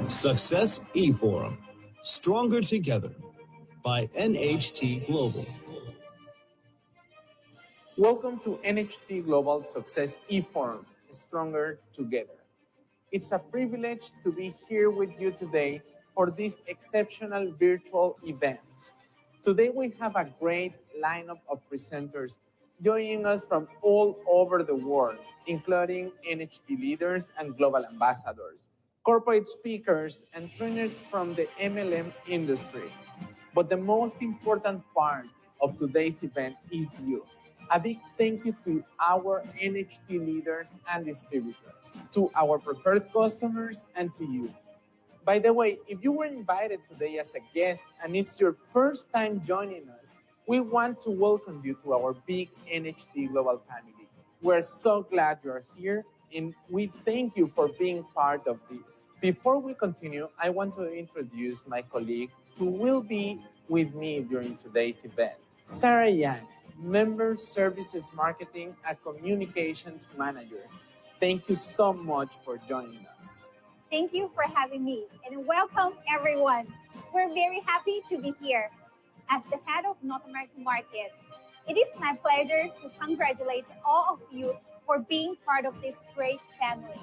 Success eForum, Stronger Together by NHT Global. Welcome to NHT Global Success eForum, Stronger Together. It's a privilege to be here with you today for this exceptional virtual event. Today we have a great lineup of presenters joining us from all over the world, including NHT leaders and global ambassadors, corporate speakers, and trainers from the MLM industry. But the most important part of today's event is you. A big thank you to our NHT leaders and distributors, to our preferred customers, and to you. By the way, if you were invited today as a guest and it's your first time joining us, we want to welcome you to our big NHT Global family. We're so glad you're here, and we thank you for being part of this. Before we continue, I want to introduce my colleague who will be with me during today's event. Sarah Yang, Member Services Marketing and Communications Manager. Thank you so much for joining us. Thank you for having me, and welcome everyone. We're very happy to be here. As the head of North American market, it is my pleasure to congratulate all of you for being part of this great family.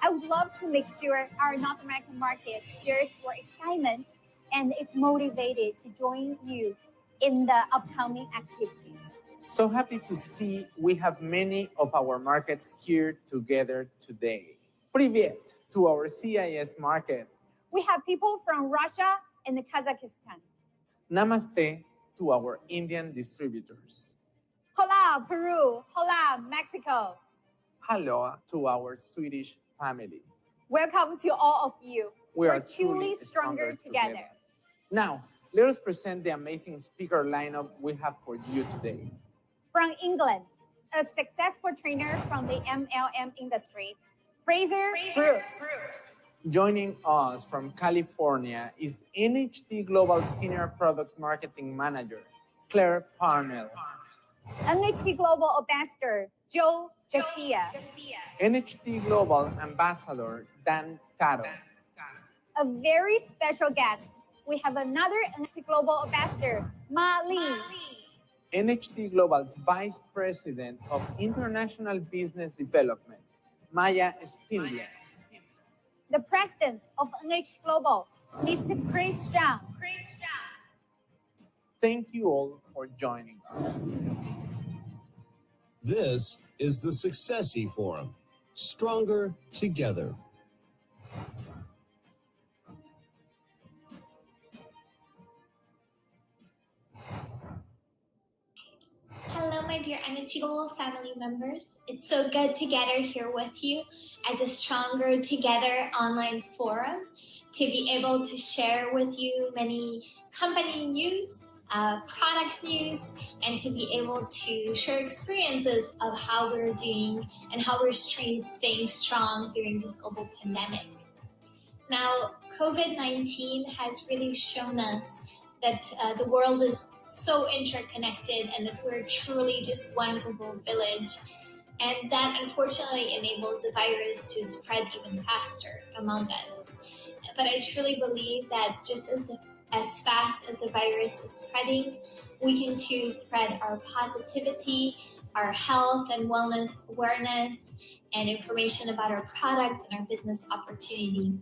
I would love to make sure our North American market shares your excitement and is motivated to join you in the upcoming activities. So happy to see we have many of our markets here together today. Привет to our CIS market. We have people from Russia and Kazakhstan. Namaste to our Indian distributors. Hola, Peru. Hola, Mexico. Hello to our Swedish family. Welcome to all of you. We are truly stronger together. Now, let us present the amazing speaker lineup we have for you today. From England, a successful trainer from the MLM industry, Fraser Brooks. Joining us from California is NHT Global Senior Product Marketing Manager, Claire Parnell. NHT Global Ambassador, Joe Garcia. NHT Global Ambassador, Dan Caro. A very special guest. We have another NHT Global Ambassador, Ma Lee. NHT Global's Vice President of International Business Development, Maya Spindler. The President of NHT Global, Mr. Chris Zhang. Thank you all for joining us. This is the Success eForum, Stronger Together. Hello, my dear NHT Global family members. It's so good to gather here with you at the Stronger Together online forum to be able to share with you many company news, product news, and to be able to share experiences of how we're doing and how we're staying strong during this global pandemic. Now, COVID-19 has really shown us that the world is so interconnected and that we're truly just one global village. And that unfortunately enables the virus to spread even faster among us. But I truly believe that just as fast as the virus is spreading, we can too spread our positivity, our health and wellness awareness, and information about our products and our business opportunity.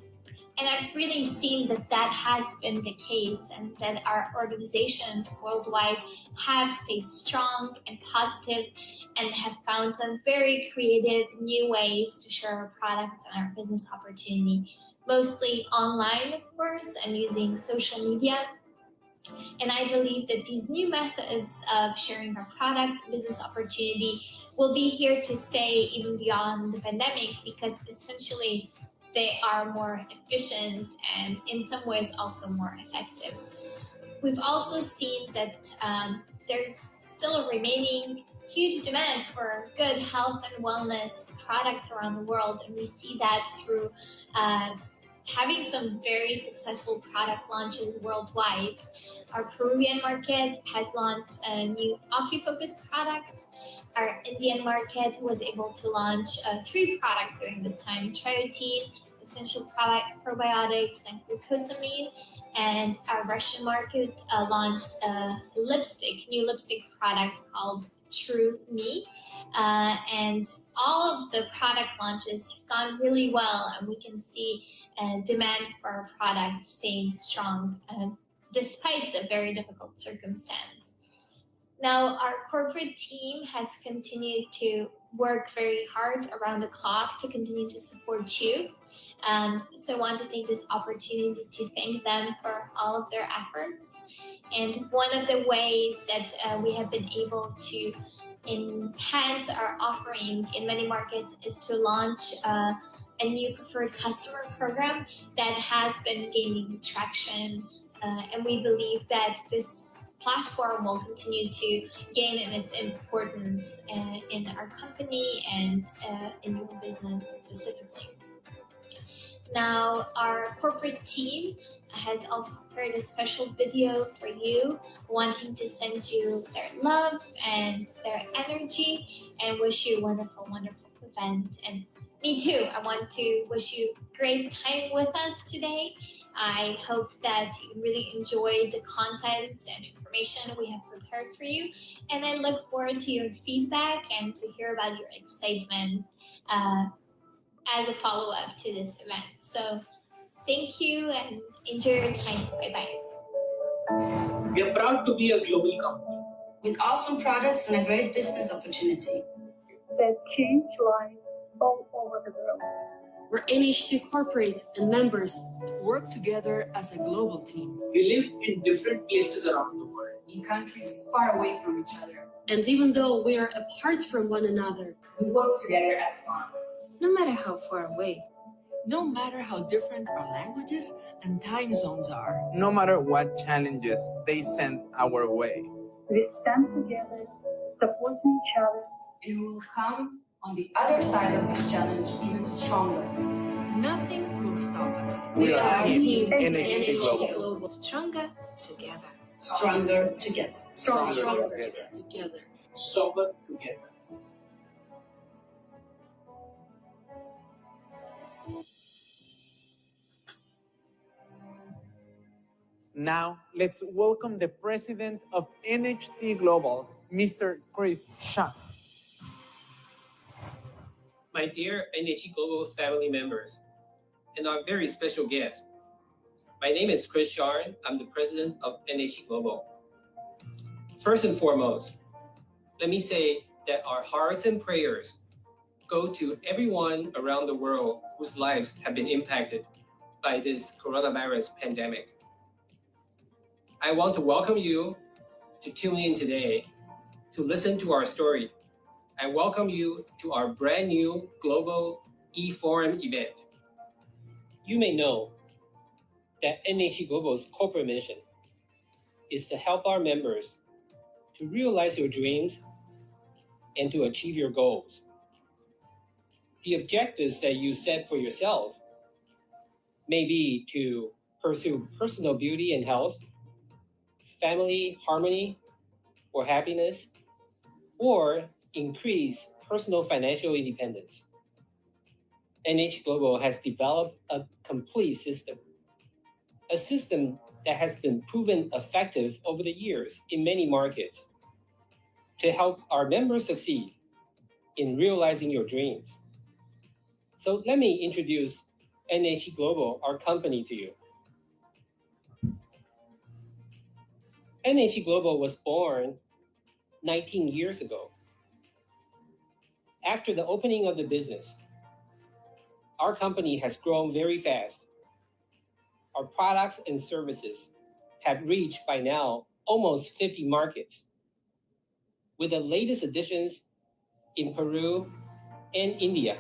And I've really seen that that has been the case, and that our organizations worldwide have stayed strong and positive and have found some very creative new ways to share our products and our business opportunity, mostly online, of course, and using social media. And I believe that these new methods of sharing our product, business opportunity will be here to stay even beyond the pandemic, because essentially they are more efficient and in some ways also more effective. We've also seen that there's still a remaining huge demand for good health and wellness products around the world, and we see that through having some very successful product launches worldwide. Our Peruvian market has launched a new OcuFocus product. Our Indian market was able to launch 3 products during this time: Triotine, essential probiotics and glucosamine. And our Russian market launched a new lipstick product called True Me. And all of the product launches have gone really well, and we can see demand for our products staying strong despite a very difficult circumstance. Now, our corporate team has continued to work very hard around the clock to continue to support you. So I want to take this opportunity to thank them for all of their efforts. And one of the ways that we have been able to enhance our offering in many markets is to launch a new preferred customer program that has been gaining traction. And we believe that this platform will continue to gain in its importance in our company and in your business specifically. Now, our corporate team has also prepared a special video for you, wanting to send you their love and their energy and wish you a wonderful, wonderful event. And me too, I want to wish you great time with us today. I hope that you really enjoyed the content and information we have prepared for you. And I look forward to your feedback and to hear about your excitement as a follow-up to this event. So thank you and enjoy your time. Bye-bye. We are proud to be a global company with awesome products and a great business opportunity that change lives all over the world. Where NHT corporate and members work together as a global team. We live in different places around the world, in countries far away from each other. And even though we are apart from one another, we work together as one. No matter how far away, no matter how different our languages and time zones are, no matter what challenges they send our way, we stand together, supporting each other, and we will come on the other side of this challenge even stronger. Nothing will stop us. We are Team NHT Global. Stronger together. Stronger together. Stronger together. together. Stronger together. Now, let's welcome the president of NHT Global, Mr. Chris Shah. My dear NHT Global family members, and our very special guest. My name is Chris Shah. I'm the president of NHT Global. First and foremost, let me say that our hearts and prayers go to everyone around the world whose lives have been impacted by this coronavirus pandemic. I want to welcome you to tune in today to listen to our story. I welcome you to our brand new global e-forum event. You may know that NHT Global's corporate mission is to help our members to realize your dreams and to achieve your goals. The objectives that you set for yourself may be to pursue personal beauty and health, family harmony or happiness, or increase personal financial independence. NHT Global has developed a complete system, a system that has been proven effective over the years in many markets to help our members succeed in realizing your dreams. So let me introduce NHT Global, our company, to you. NHT Global was born 19 years ago. After the opening of the business, our company has grown very fast. Our products and services have reached by now almost 50 markets, with the latest additions in Peru and India.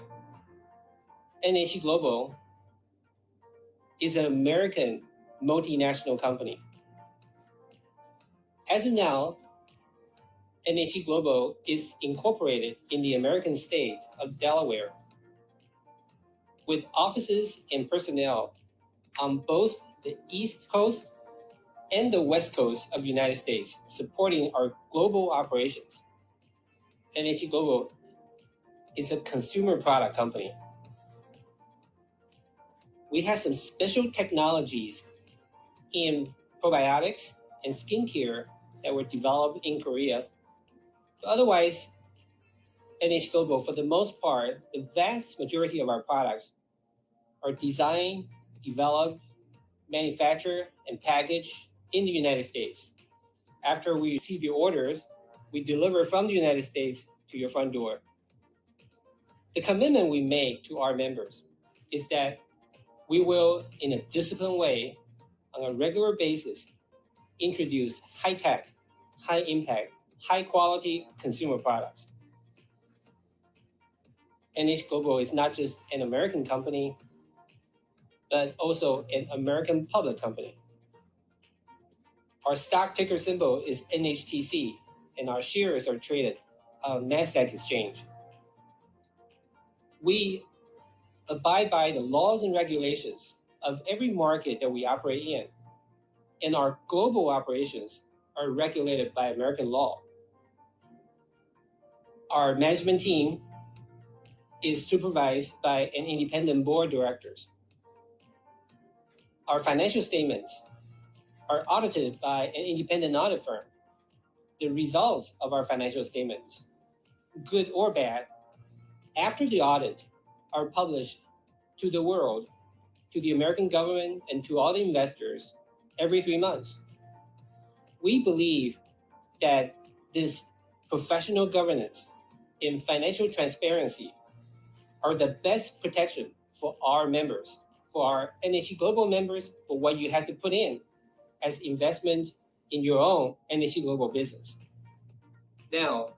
NHT Global is an American multinational company. As of now, NHT Global is incorporated in the American state of Delaware, with offices and personnel on both the East Coast and the West Coast of the United States, supporting our global operations. NHT Global is a consumer product company. we have some special technologies in probiotics and skincare that were developed in Korea. But otherwise, NH Global, for the most part, the vast majority of our products are designed, developed, manufactured, and packaged in the United States. After we receive your orders, we deliver from the United States to your front door. The commitment we make to our members is that we will, in a disciplined way, on a regular basis, introduce high-tech, high-impact, high-quality consumer products. NH Global is not just an American company, but also an American public company. Our stock ticker symbol is NHTC, and our shares are traded on NASDAQ exchange. We abide by the laws and regulations of every market that we operate in, and our global operations are regulated by American law. Our management team is supervised by an independent board of directors. Our financial statements are audited by an independent audit firm. The results of our financial statements, good or bad, after the audit, are published to the world, to the American government, and to all the investors every 3 months. We believe that this professional governance and financial transparency are the best protection for our members, for our NHT Global members, for what you have to put in as investment in your own NHT Global business. Now,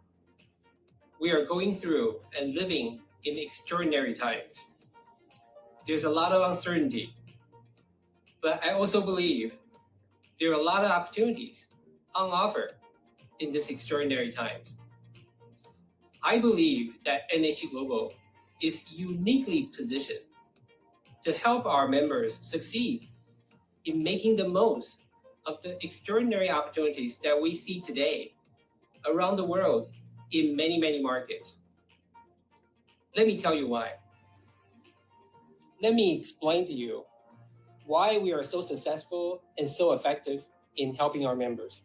we are going through and living in extraordinary times. There's a lot of uncertainty, but I also believe there are a lot of opportunities on offer in this extraordinary times. I believe that NHT Global is uniquely positioned to help our members succeed in making the most of the extraordinary opportunities that we see today around the world in many, many markets. Let me tell you why. Let me explain to you why we are so successful and so effective in helping our members.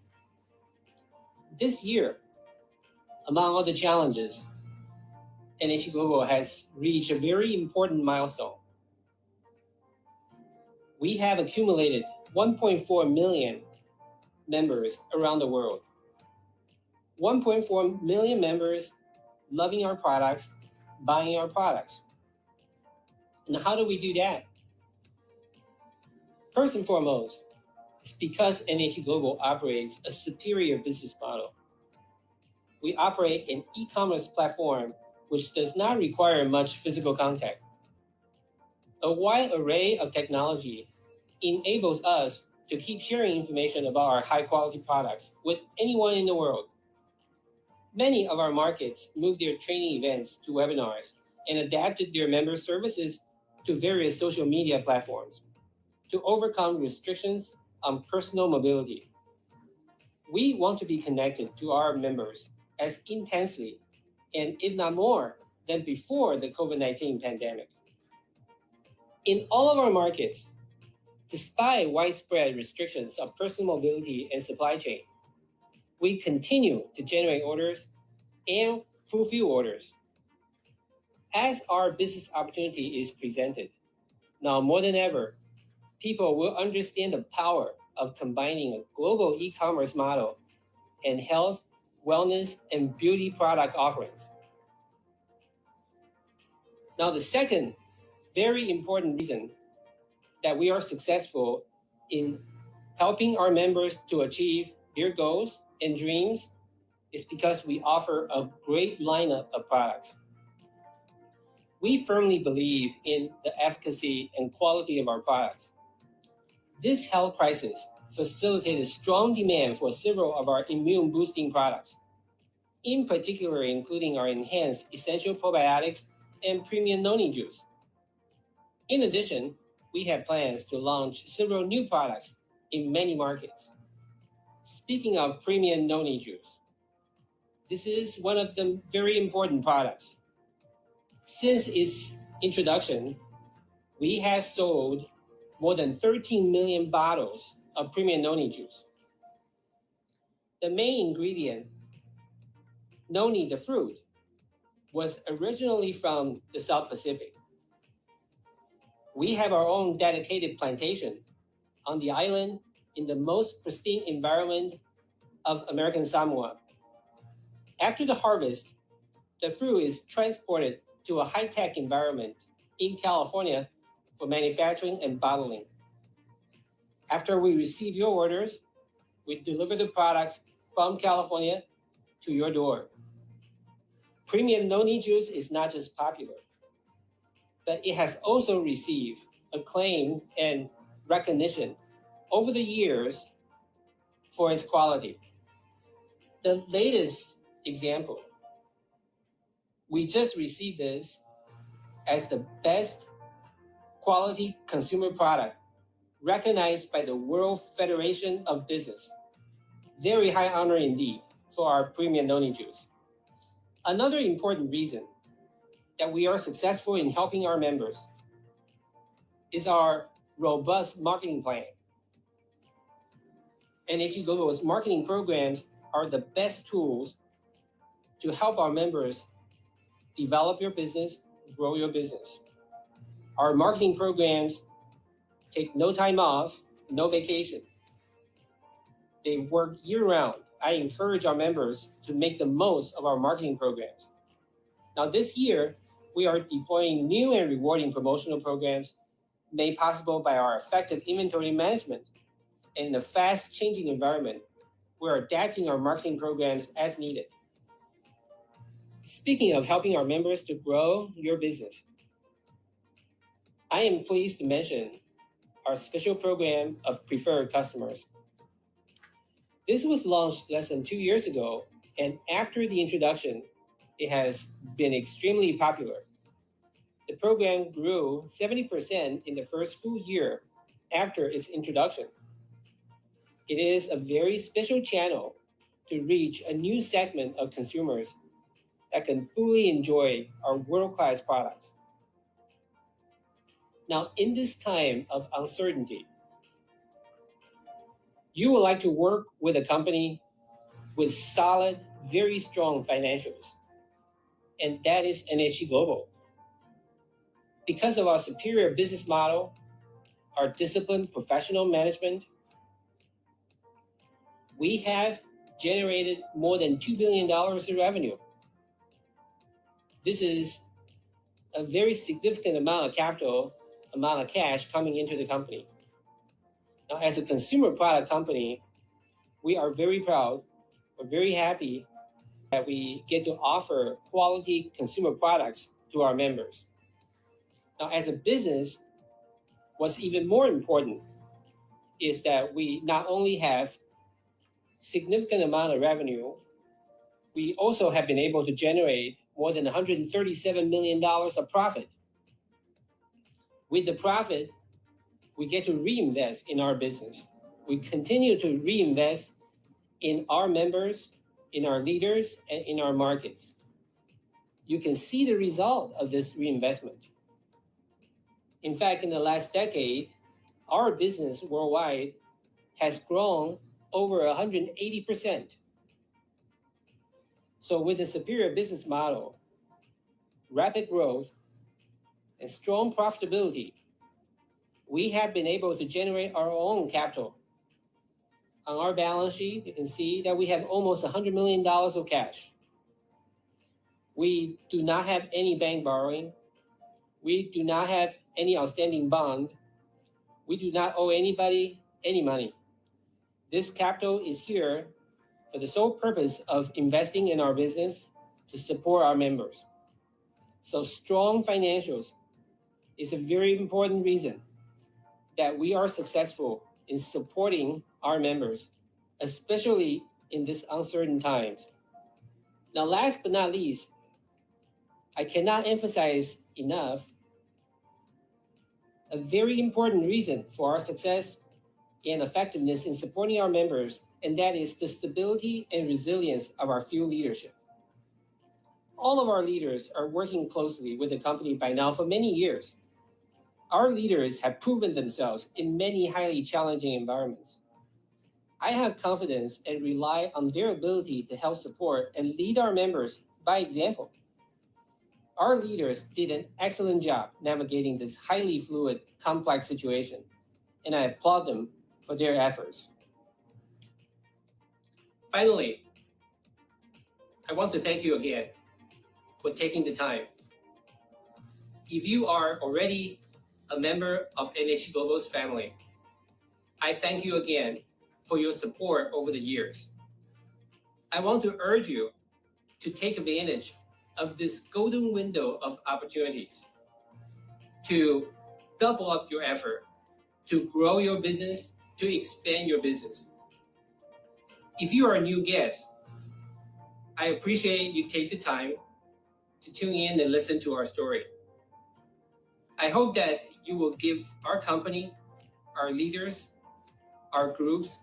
This year, among all the challenges, NHT Global has reached a very important milestone. We have accumulated 1.4 million members around the world. 1.4 million members loving our products, buying our products. And how do we do that? First and foremost, it's because NHT Global operates a superior business model. We operate an e-commerce platform which does not require much physical contact. A wide array of technology enables us to keep sharing information about our high-quality products with anyone in the world. Many of our markets moved their training events to webinars and adapted their member services to various social media platforms to overcome restrictions on personal mobility. We want to be connected to our members as intensely and if not more than before the COVID-19 pandemic. In all of our markets, despite widespread restrictions of personal mobility and supply chain, we continue to generate orders and fulfill orders. As our business opportunity is presented, now more than ever, people will understand the power of combining a global e-commerce model and health, wellness, and beauty product offerings. Now, the second very important reason that we are successful in helping our members to achieve their goals and dreams is because we offer a great lineup of products. We firmly believe in the efficacy and quality of our products. This health crisis facilitated strong demand for several of our immune-boosting products, in particular including our enhanced essential probiotics and premium noni juice. In addition, we have plans to launch several new products in many markets. Speaking of premium noni juice, this is one of the very important products. Since its introduction, we have sold more than 13 million bottles of premium noni juice. The main ingredient, noni the fruit, was originally from the South Pacific. We have our own dedicated plantation on the island in the most pristine environment of American Samoa. After the harvest, the fruit is transported to a high-tech environment in California for manufacturing and bottling. After we receive your orders, we deliver the products from California to your door. Premium noni juice is not just popular, but it has also received acclaim and recognition over the years for its quality. The latest example, we just received this as the best quality consumer product recognized by the World Federation of Business. Very high honor indeed for our premium noni juice. Another important reason that we are successful in helping our members is our robust marketing plan. NHT Global's marketing programs are the best tools to help our members develop your business, grow your business. Our marketing programs take no time off, no vacation. They work year-round. I encourage our members to make the most of our marketing programs. Now this year, we are deploying new and rewarding promotional programs made possible by our effective inventory management. In a fast-changing environment, we're adapting our marketing programs as needed. Speaking of helping our members to grow your business, I am pleased to mention our special program of preferred customers. This was launched less than 2 years ago, and after the introduction, it has been extremely popular. The program grew 70% in the first full year after its introduction. It is a very special channel to reach a new segment of consumers that can fully enjoy our world-class products. Now, in this time of uncertainty, you would like to work with a company with solid, very strong financials, and that is NHT Global. Because of our superior business model, our disciplined professional management, we have generated more than $2 billion in revenue. This is a very significant amount of capital, amount of cash coming into the company. Now, as a consumer product company, we are very proud, we're very happy that we get to offer quality consumer products to our members. Now, as a business, what's even more important is that we not only have significant amount of revenue, we also have been able to generate more than $137 million of profit. With the profit, we get to reinvest in our business. We continue to reinvest in our members, in our leaders, and in our markets. You can see the result of this reinvestment. In fact, in the last decade, our business worldwide has grown over 180%. So with a superior business model, rapid growth, and strong profitability, we have been able to generate our own capital. On our balance sheet, you can see that we have almost $100 million of cash. We do not have any bank borrowing. We do not have any outstanding bond. We do not owe anybody any money. This capital is here for the sole purpose of investing in our business to support our members. So strong financials is a very important reason that we are successful in supporting our members, especially in these uncertain times. Now, last but not least, I cannot emphasize enough a very important reason for our success and effectiveness in supporting our members, and that is the stability and resilience of our field leadership. All of our leaders are working closely with the company by now for many years. Our leaders have proven themselves in many highly challenging environments. I have confidence and rely on their ability to help support and lead our members by example. Our leaders did an excellent job navigating this highly fluid, complex situation, and I applaud them for their efforts. Finally, I want to thank you again for taking the time. If you are already a member of NHT Global's family, I thank you again for your support over the years. I want to urge you to take advantage of this golden window of opportunities to double up your effort, to grow your business, to expand your business. If you are a new guest, I appreciate you take the time to tune in and listen to our story. I hope that you will give our company, our leaders, our groups,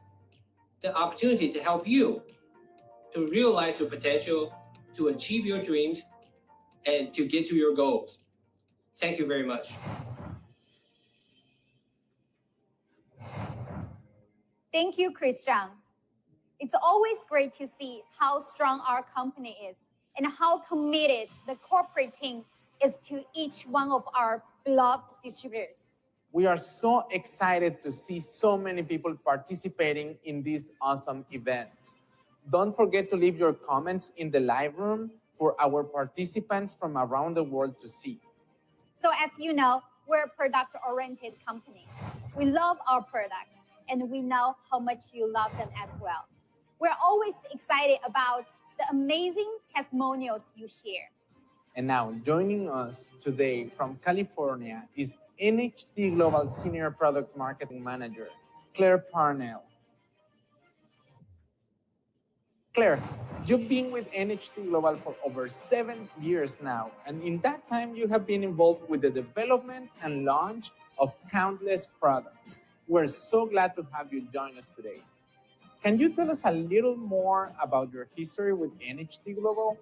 the opportunity to help you to realize your potential, to achieve your dreams, and to get to your goals. Thank you very much. Thank you, Christian. It's always great to see how strong our company is and how committed the corporate team is to each one of our beloved distributors. We are so excited to see so many people participating in this awesome event. Don't forget to leave your comments in the live room for our participants from around the world to see. So as you know, we're a product-oriented company. We love our products, and we know how much you love them as well. We're always excited about the amazing testimonials you share. And now, joining us today from California is NHT Global Senior Product Marketing Manager, Claire Parnell. Claire, you've been with NHT Global for over 7 years now, and in that time, you have been involved with the development and launch of countless products. We're so glad to have you join us today. Can you tell us a little more about your history with NHT Global?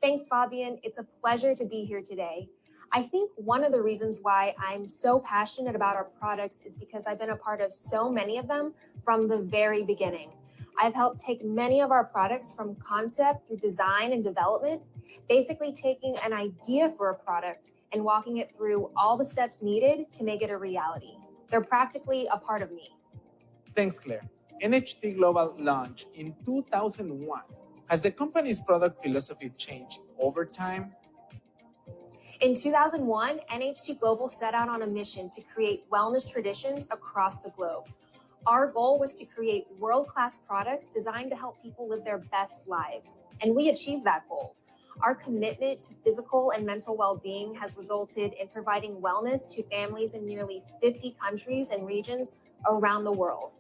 Thanks, Fabian. It's a pleasure to be here today. I think one of the reasons why I'm so passionate about our products is because I've been a part of so many of them from the very beginning. I've helped take many of our products from concept through design and development, basically taking an idea for a product and walking it through all the steps needed to make it a reality. They're practically a part of me. Thanks, Claire. NHT Global launched in 2001. Has the company's product philosophy changed over time? In 2001, NHT Global set out on a mission to create wellness traditions across the globe. Our goal was to create world-class products designed to help people live their best lives, and we achieved that goal. Our commitment to physical and mental well-being has resulted in providing wellness to families in nearly 50 countries and regions around the world.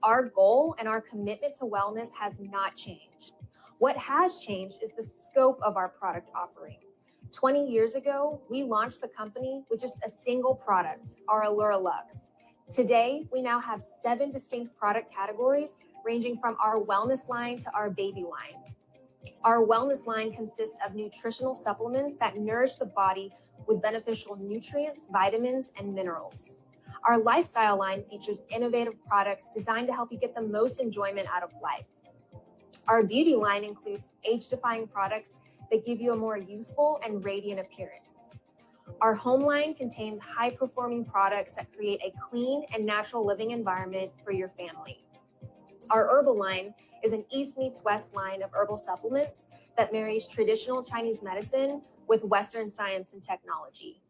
Our goal and our commitment to wellness has not changed. What has changed is the scope of our product offering. 20 years ago, we launched the company with just a single product, our Allura Lux. Today, we now have 7 distinct product categories, ranging from our wellness line to our baby line. Our wellness line consists of nutritional supplements that nourish the body with beneficial nutrients, vitamins, and minerals. Our lifestyle line features innovative products designed to help you get the most enjoyment out of life. Our beauty line includes age-defying products that give you a more youthful and radiant appearance. Our home line contains high-performing products that create a clean and natural living environment for your family. Our herbal line is an East meets West line of herbal supplements that marries traditional Chinese medicine with Western science and technology.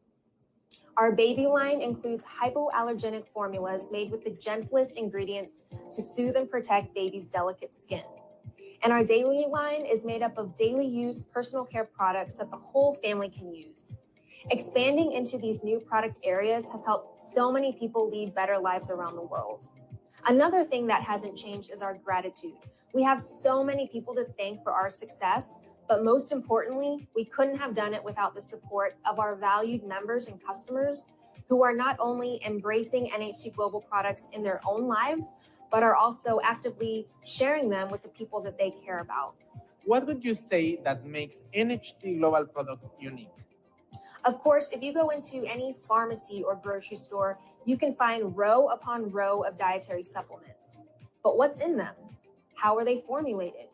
Our baby line includes hypoallergenic formulas made with the gentlest ingredients to soothe and protect baby's delicate skin. And our daily line is made up of daily use personal care products that the whole family can use. Expanding into these new product areas has helped so many people lead better lives around the world. Another thing that hasn't changed is our gratitude. We have so many people to thank for our success, but most importantly, we couldn't have done it without the support of our valued members and customers who are not only embracing NHT Global products in their own lives, but are also actively sharing them with the people that they care about. What would you say that makes NHT Global products unique? Of course, if you go into any pharmacy or grocery store, you can find row upon row of dietary supplements. But what's in them? How are they formulated?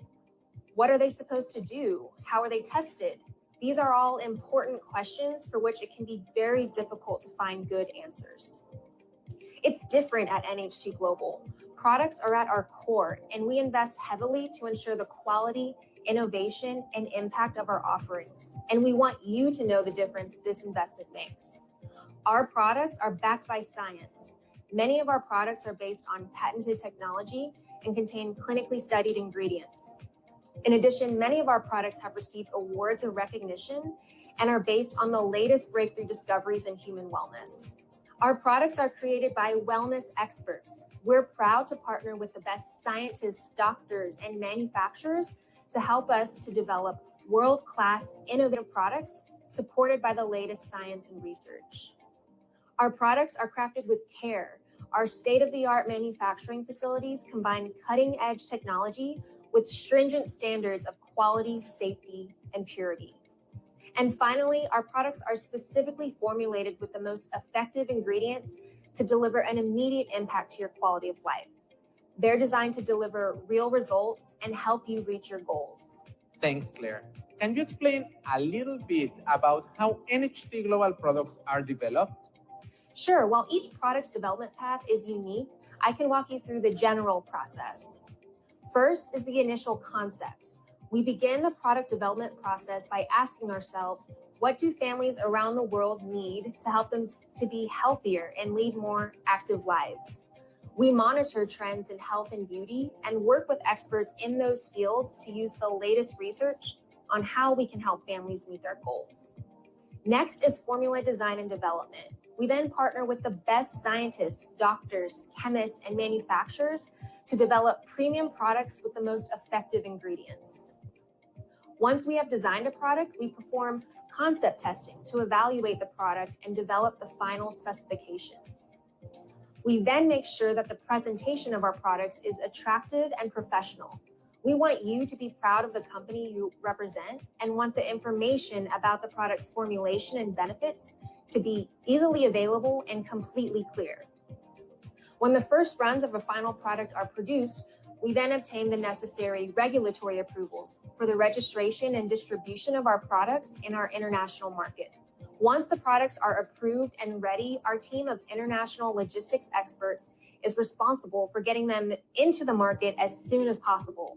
What are they supposed to do? How are they tested? These are all important questions for which it can be very difficult to find good answers. It's different at NHT Global. Products are at our core, and we invest heavily to ensure the quality, innovation, and impact of our offerings. And we want you to know the difference this investment makes. Our products are backed by science. Many of our products are based on patented technology and contain clinically studied ingredients. In addition, many of our products have received awards of recognition and are based on the latest breakthrough discoveries in human wellness. Our products are created by wellness experts. We're proud to partner with the best scientists, doctors, and manufacturers to help us to develop world-class innovative products supported by the latest science and research. Our products are crafted with care. Our state-of-the-art manufacturing facilities combine cutting-edge technology with stringent standards of quality, safety, and purity. And finally, our products are specifically formulated with the most effective ingredients to deliver an immediate impact to your quality of life. They're designed to deliver real results and help you reach your goals. Thanks, Claire. Can you explain a little bit about how NHT Global products are developed? Sure. While each product's development path is unique, I can walk you through the general process. First is the initial concept. We begin the product development process by asking ourselves, what do families around the world need to help them to be healthier and lead more active lives? We monitor trends in health and beauty and work with experts in those fields to use the latest research on how we can help families meet their goals. Next is formula design and development. We then partner with the best scientists, doctors, chemists, and manufacturers to develop premium products with the most effective ingredients. Once we have designed a product, we perform concept testing to evaluate the product and develop the final specifications. We then make sure that the presentation of our products is attractive and professional. We want you to be proud of the company you represent and want the information about the product's formulation and benefits to be easily available and completely clear. When the first runs of a final product are produced, we then obtain the necessary regulatory approvals for the registration and distribution of our products in our international market. Once the products are approved and ready, our team of international logistics experts is responsible for getting them into the market as soon as possible.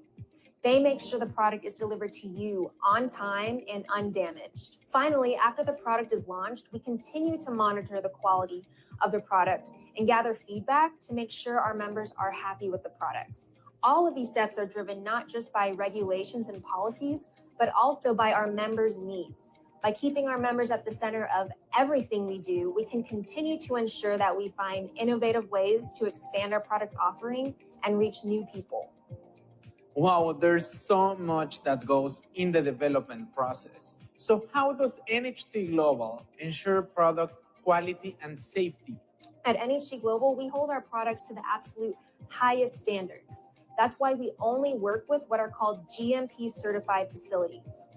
They make sure the product is delivered to you on time and undamaged. Finally, after the product is launched, we continue to monitor the quality of the product and gather feedback to make sure our members are happy with the products. All of these steps are driven not just by regulations and policies, but also by our members' needs. By keeping our members at the center of everything we do, we can continue to ensure that we find innovative ways to expand our product offering and reach new people. Wow, there's so much that goes in the development process. So how does NHT Global ensure product quality and safety? At NHT Global, we hold our products to the absolute highest standards. That's why we only work with what are called GMP certified facilities.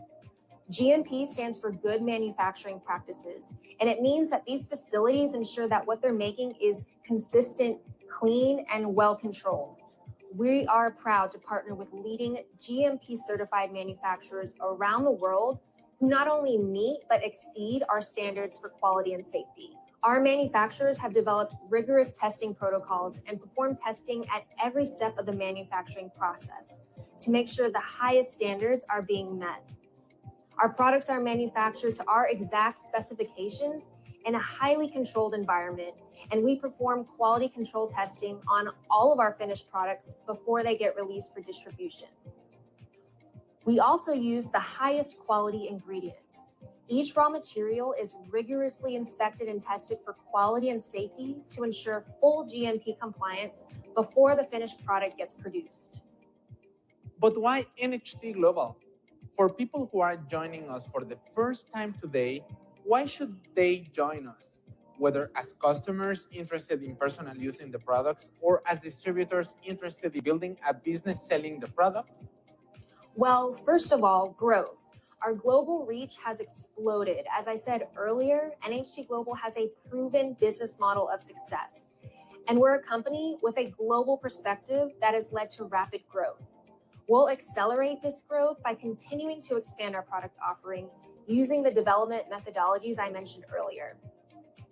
GMP stands for Good Manufacturing Practices, and it means that these facilities ensure that what they're making is consistent, clean, and well controlled. We are proud to partner with leading GMP certified manufacturers around the world who not only meet but exceed our standards for quality and safety. Our manufacturers have developed rigorous testing protocols and perform testing at every step of the manufacturing process to make sure the highest standards are being met. Our products are manufactured to our exact specifications in a highly controlled environment, and we perform quality control testing on all of our finished products before they get released for distribution. We also use the highest quality ingredients. Each raw material is rigorously inspected and tested for quality and safety to ensure full GMP compliance before the finished product gets produced. But why NHT Global? For people who are joining us for the first time today, why should they join us? Whether as customers interested in personal use in the products or as distributors interested in building a business selling the products? Well, first of all, growth. Our global reach has exploded. As I said earlier, NHT Global has a proven business model of success. And we're a company with a global perspective that has led to rapid growth. We'll accelerate this growth by continuing to expand our product offering using the development methodologies I mentioned earlier.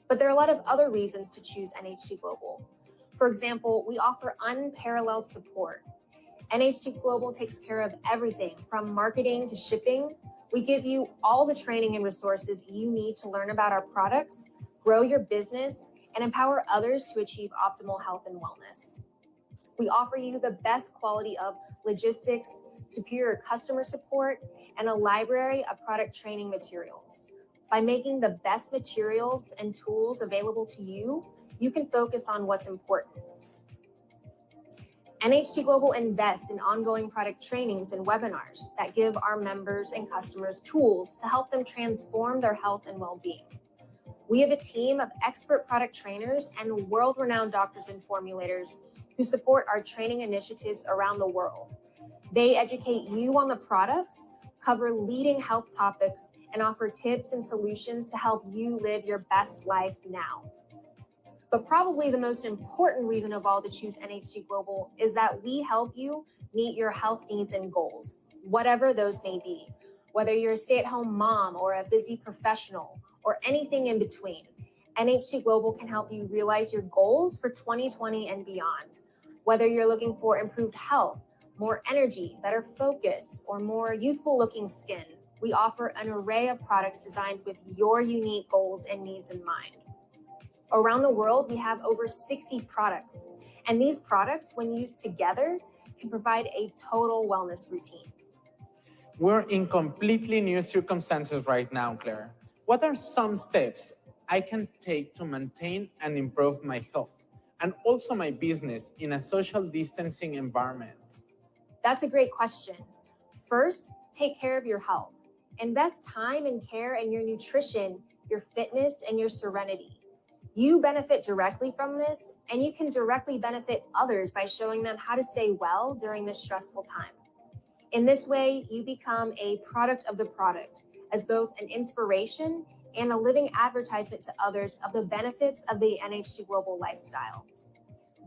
But there are a lot of other reasons to choose NHT Global. For example, we offer unparalleled support. NHT Global takes care of everything from marketing to shipping. We give you all the training and resources you need to learn about our products, grow your business, and empower others to achieve optimal health and wellness. We offer you the best quality of logistics, superior customer support, and a library of product training materials. By making the best materials and tools available to you, you can focus on what's important. NHT Global invests in ongoing product trainings and webinars that give our members and customers tools to help them transform their health and well-being. We have a team of expert product trainers and world-renowned doctors and formulators who support our training initiatives around the world. They educate you on the products, cover leading health topics, and offer tips and solutions to help you live your best life now. But probably the most important reason of all to choose NHT Global is that we help you meet your health needs and goals, whatever those may be. Whether you're a stay-at-home mom or a busy professional or anything in between, NHT Global can help you realize your goals for 2020 and beyond. Whether you're looking for improved health, more energy, better focus, or more youthful-looking skin, we offer an array of products designed with your unique goals and needs in mind. Around the world, we have over 60 products, and these products, when used together, can provide a total wellness routine. We're in completely new circumstances right now, Claire. What are some steps I can take to maintain and improve my health and also my business in a social distancing environment? That's a great question. First, take care of your health. Invest time and care in your nutrition, your fitness, and your serenity. You benefit directly from this, and you can directly benefit others by showing them how to stay well during this stressful time. In this way, you become a product of the product, as both an inspiration and a living advertisement to others of the benefits of the NHT Global lifestyle.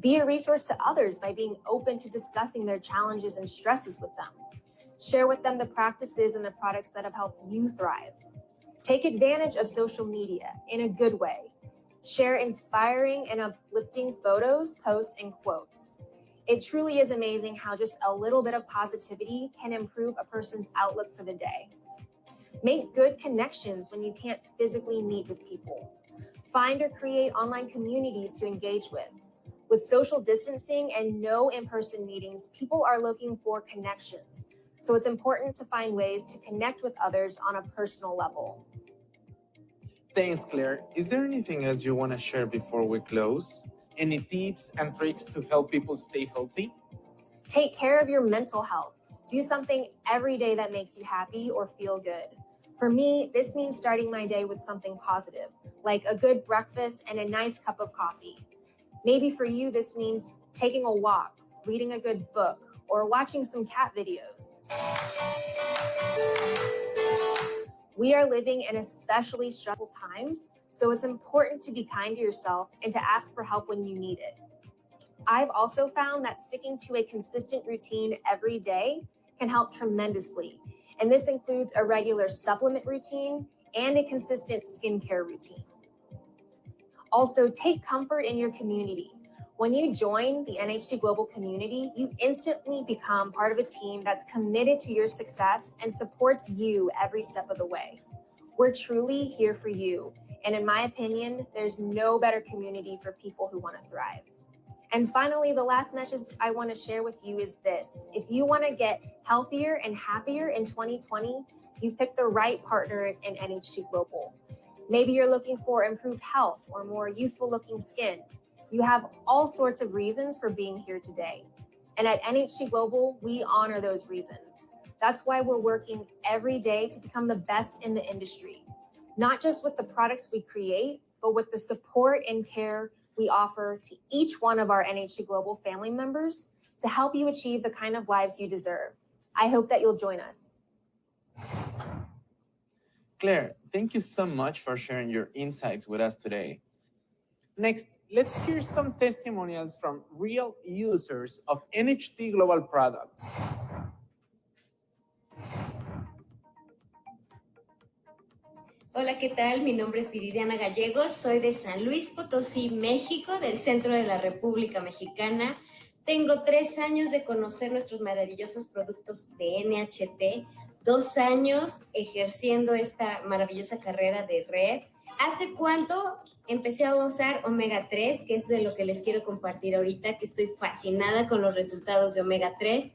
Be a resource to others by being open to discussing their challenges and stresses with them. Share with them the practices and the products that have helped you thrive. Take advantage of social media in a good way. Share inspiring and uplifting photos, posts, and quotes. It truly is amazing how just a little bit of positivity can improve a person's outlook for the day. Make good connections when you can't physically meet with people. Find or create online communities to engage with. With social distancing and no in-person meetings, people are looking for connections. So it's important to find ways to connect with others on a personal level. Thanks, Claire. Is there anything else you want to share before we close? Any tips and tricks to help people stay healthy? Take care of your mental health. Do something every day that makes you happy or feel good. For me, this means starting my day with something positive, like a good breakfast and a nice cup of coffee. Maybe for you, this means taking a walk, reading a good book, or watching some cat videos. We are living in especially stressful times, so it's important to be kind to yourself and to ask for help when you need it. I've also found that sticking to a consistent routine every day can help tremendously, and this includes a regular supplement routine and a consistent skincare routine. Also, take comfort in your community. When you join the NHT Global community, you instantly become part of a team that's committed to your success and supports you every step of the way. We're truly here for you. And in my opinion, there's no better community for people who want to thrive. And finally, the last message I want to share with you is this. If you want to get healthier and happier in 2020, you've picked the right partner in NHT Global. Maybe you're looking for improved health or more youthful looking skin. You have all sorts of reasons for being here today. And at NHT Global, we honor those reasons. That's why we're working every day to become the best in the industry, not just with the products we create, but with the support and care we offer to each one of our NHT Global family members to help you achieve the kind of lives you deserve. I hope that you'll join us. Claire, thank you so much for sharing your insights with us today. Next, let's hear some testimonials from real users of NHT Global products. Hola, ¿qué tal? Mi nombre es Viridiana Gallegos, soy de San Luis Potosí, México, del centro de la República Mexicana. Tengo 3 años de conocer nuestros maravillosos productos de NHT, 2 años ejerciendo esta maravillosa carrera de red. ¿Hace cuánto empecé a usar omega 3, que es de lo que les quiero compartir ahorita, que estoy fascinada con los resultados de omega 3?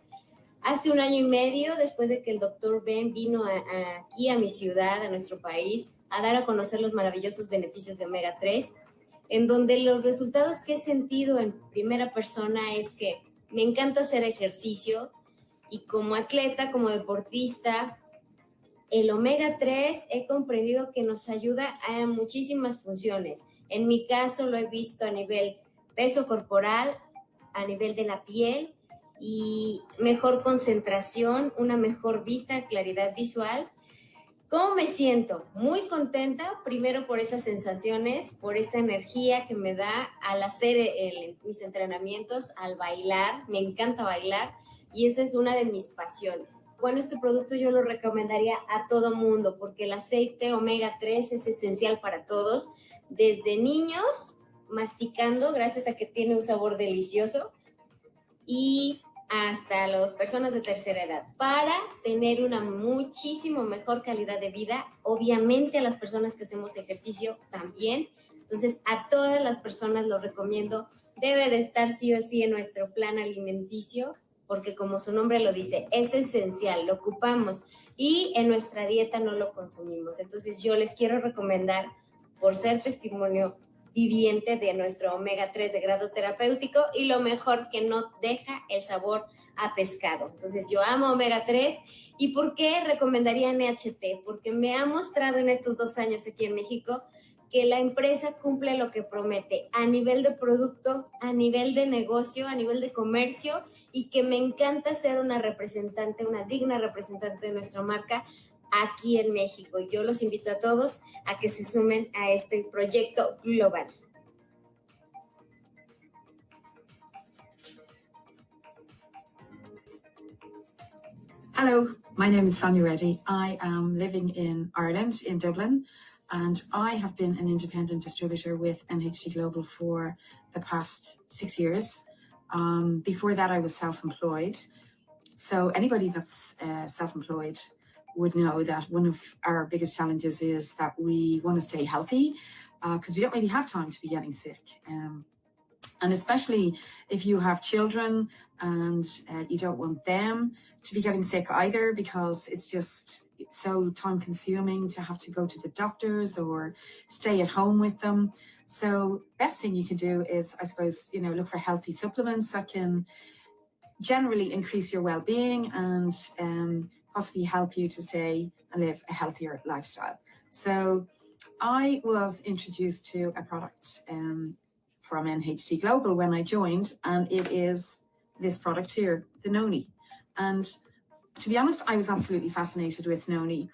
Hace 1 año y medio, después de que el doctor Ben vino aquí a mi ciudad, a nuestro país, a dar a conocer los maravillosos beneficios de omega 3, en donde los resultados que he sentido en primera persona es que me encanta hacer ejercicio y como atleta, como deportista, el omega 3 he comprendido que nos ayuda a muchísimas funciones. En mi caso lo he visto a nivel peso corporal, a nivel de la piel y mejor concentración, una mejor vista, claridad visual. ¿Cómo me siento? Muy contenta, primero por esas sensaciones, por esa energía que me da al hacer mis entrenamientos, al bailar. Me encanta bailar y esa es una de mis pasiones. Bueno, este producto yo lo recomendaría a todo mundo porque el aceite omega 3 es esencial para todos, desde niños masticando gracias a que tiene un sabor delicioso y hasta las personas de tercera edad, para tener una muchísimo mejor calidad de vida, obviamente a las personas que hacemos ejercicio también. Entonces, a todas las personas lo recomiendo, debe de estar sí o sí en nuestro plan alimenticio, porque como su nombre lo dice, es esencial, lo ocupamos y en nuestra dieta no lo consumimos. Entonces, yo les quiero recomendar, por ser testimonio viviente de nuestro omega 3 de grado terapéutico y lo mejor que no deja el sabor a pescado. Entonces yo amo omega 3 y ¿por qué recomendaría NHT? Porque me ha mostrado en estos 2 años aquí en México que la empresa cumple lo que promete a nivel de producto, a nivel de negocio, a nivel de comercio y que me encanta ser una representante, una digna representante de nuestra marca aquí en México. Y yo los invito a todos a que se sumen a este proyecto global. Hello, my name is Sonia Reddy. I am living in Ireland, in Dublin, and I have been an independent distributor with NHT Global for the past 6 years. Before that, I was self-employed. So anybody that's self-employed would know that one of our biggest challenges is that we want to stay healthy because we don't really have time to be getting sick. And especially if you have children and you don't want them to be getting sick either, because it's so time consuming to have to go to the doctors or stay at home with them. So best thing you can do is, I suppose, look for healthy supplements that can generally increase your well-being and possibly help you to stay and live a healthier lifestyle. So I was introduced to a product from NHT Global when I joined, and it is this product here, the noni. And to be honest, I was absolutely fascinated with noni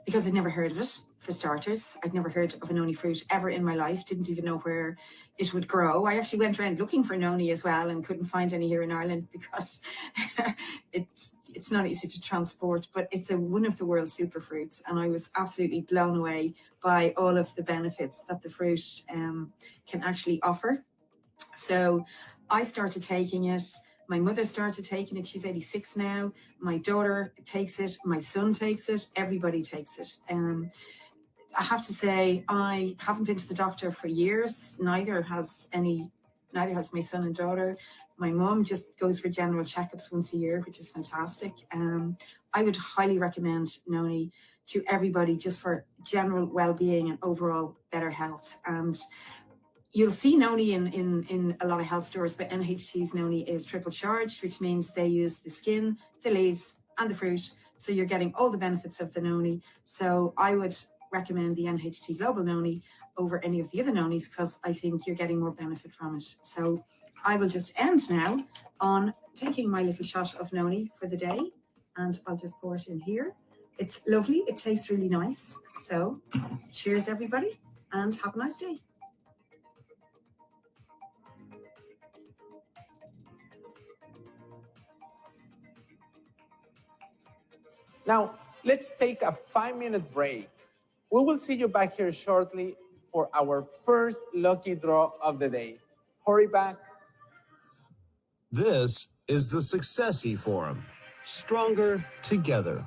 because I'd never heard of it, for starters. I'd never heard of a noni fruit ever in my life, didn't even know where it would grow. I actually went around looking for noni as well and couldn't find any here in Ireland because it's not easy to transport, but it's one of the world's super fruits. And I was absolutely blown away by all of the benefits that the fruit can actually offer. So I started taking it. My mother started taking it. She's 86 now. My daughter takes it. My son takes it. Everybody takes it. I have to say, I haven't been to the doctor for years. Neither has my son and daughter. My mom just goes for general checkups once a year, which is fantastic. I would highly recommend noni to everybody just for general well-being and overall better health. And you'll see noni in a lot of health stores, but NHT's noni is triple charged, which means they use the skin, the leaves, and the fruit. So you're getting all the benefits of the noni. So I would recommend the NHT Global noni over any of the other nonis because I think you're getting more benefit from it. So I will just end now on taking my little shot of noni for the day, and I'll just pour it in here. It's lovely. It tastes really nice. So cheers, everybody, and have a nice day. Now, let's take a 5-minute break. We will see you back here shortly for our first lucky draw of the day. Hurry back. This is the Successy Forum. Stronger together.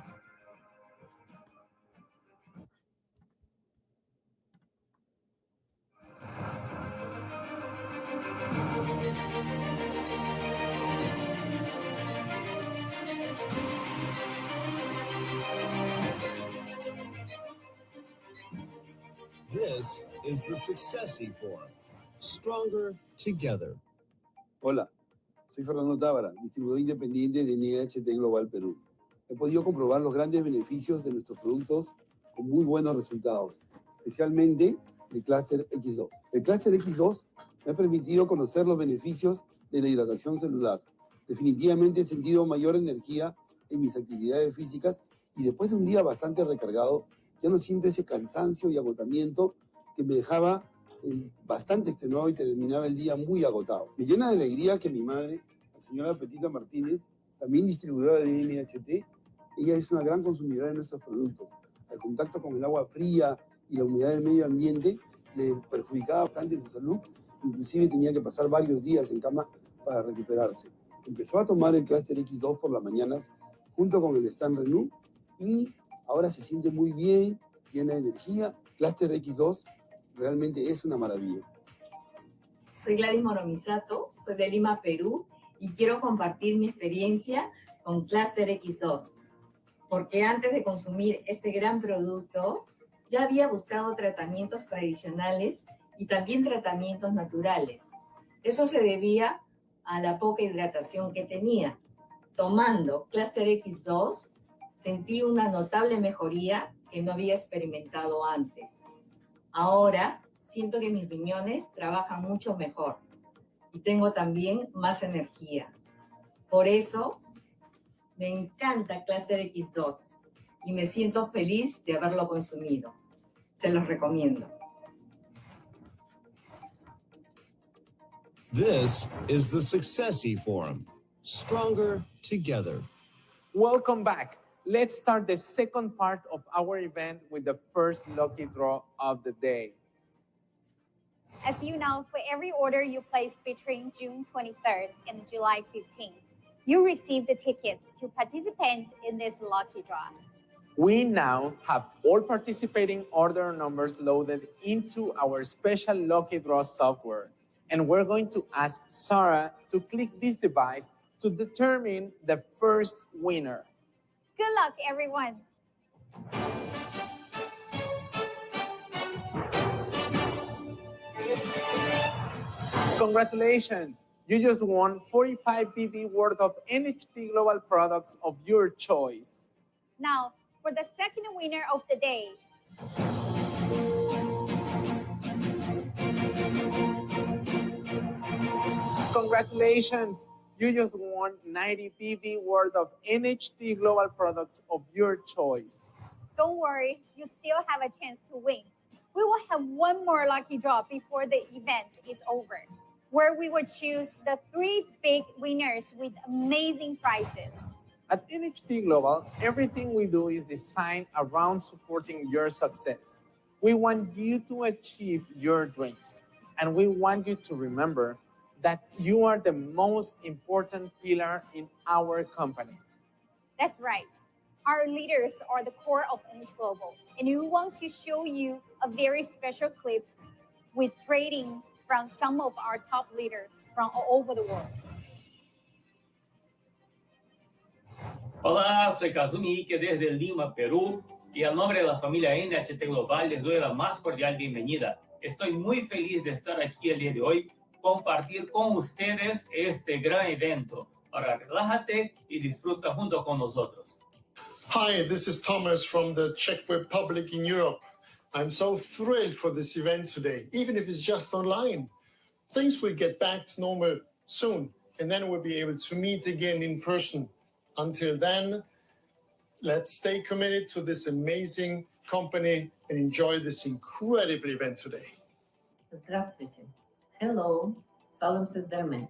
This is the Successy Forum. Stronger together. Hola, soy Fernando Tábara, distribuidor independiente de NHT Global Perú. He podido comprobar los grandes beneficios de nuestros productos con muy buenos resultados, especialmente de Cluster X2. El Cluster X2 me ha permitido conocer los beneficios de la hidratación celular. Definitivamente he sentido mayor energía en mis actividades físicas y después de un día bastante recargado, ya no siento ese cansancio y agotamiento que me dejaba bastante extenuado y terminaba el día muy agotado. Me llena de alegría que mi madre, la señora Petita Martínez, también distribuidora de NHT, ella es una gran consumidora de nuestros productos. El contacto con el agua fría y la humedad del medio ambiente le perjudicaba bastante su salud, inclusive tenía que pasar varios días en cama para recuperarse. Empezó a tomar el Cluster X2 por las mañanas junto con el Stan Renew y ahora se siente muy bien, llena de energía. Cluster X2 realmente es una maravilla. Soy Gladys Moromisato, soy de Lima, Perú, y quiero compartir mi experiencia con Cluster X2, porque antes de consumir este gran producto, ya había buscado tratamientos tradicionales y también tratamientos naturales. Eso se debía a la poca hidratación que tenía. Tomando Cluster X2, sentí una notable mejoría que no había experimentado antes. Ahora siento que mis riñones trabajan mucho mejor y tengo también más energía. Por eso me encanta Cluster X2 y me siento feliz de haberlo consumido. Se los recomiendo. This is the Successy Forum. Stronger together. Welcome back. Let's start the second part of our event with the first lucky draw of the day. As you know, for every order you place between June 23rd and July 15th, you receive the tickets to participate in this lucky draw. We now have all participating order numbers loaded into our special lucky draw software, and we're going to ask Sarah to click this device to determine the first winner. Good luck, everyone. Congratulations! You just won 45 BV worth of NHT Global products of your choice. Now, for the second winner of the day. Congratulations! You just won 90 BV worth of NHT Global products of your choice. Don't worry, you still have a chance to win. We will have one more lucky draw before the event is over, where we will choose the 3 big winners with amazing prizes. At NHT Global, everything we do is designed around supporting your success. We want you to achieve your dreams, and we want you to remember that you are the most important pillar in our company. That's right. Our leaders are the core of NHT Global, and we want to show you a very special clip with rating from some of our top leaders from all over the world. Hola, soy Kazumi Ike desde Lima, Perú, y a nombre de la familia NHT Global les doy la más cordial bienvenida. Estoy muy feliz de estar aquí el día de hoy, compartir con ustedes este gran evento. Ahora relájate y disfruta junto con nosotros. Hi, this is Thomas from the Czech Republic in Europe. I'm so thrilled for this event today, even if it's just online. Things will get back to normal soon, and then we'll be able to meet again in person. Until then, Let's stay committed to this amazing company and enjoy this incredible event today. Здравствуйте. Hello. Салам Сиддаме.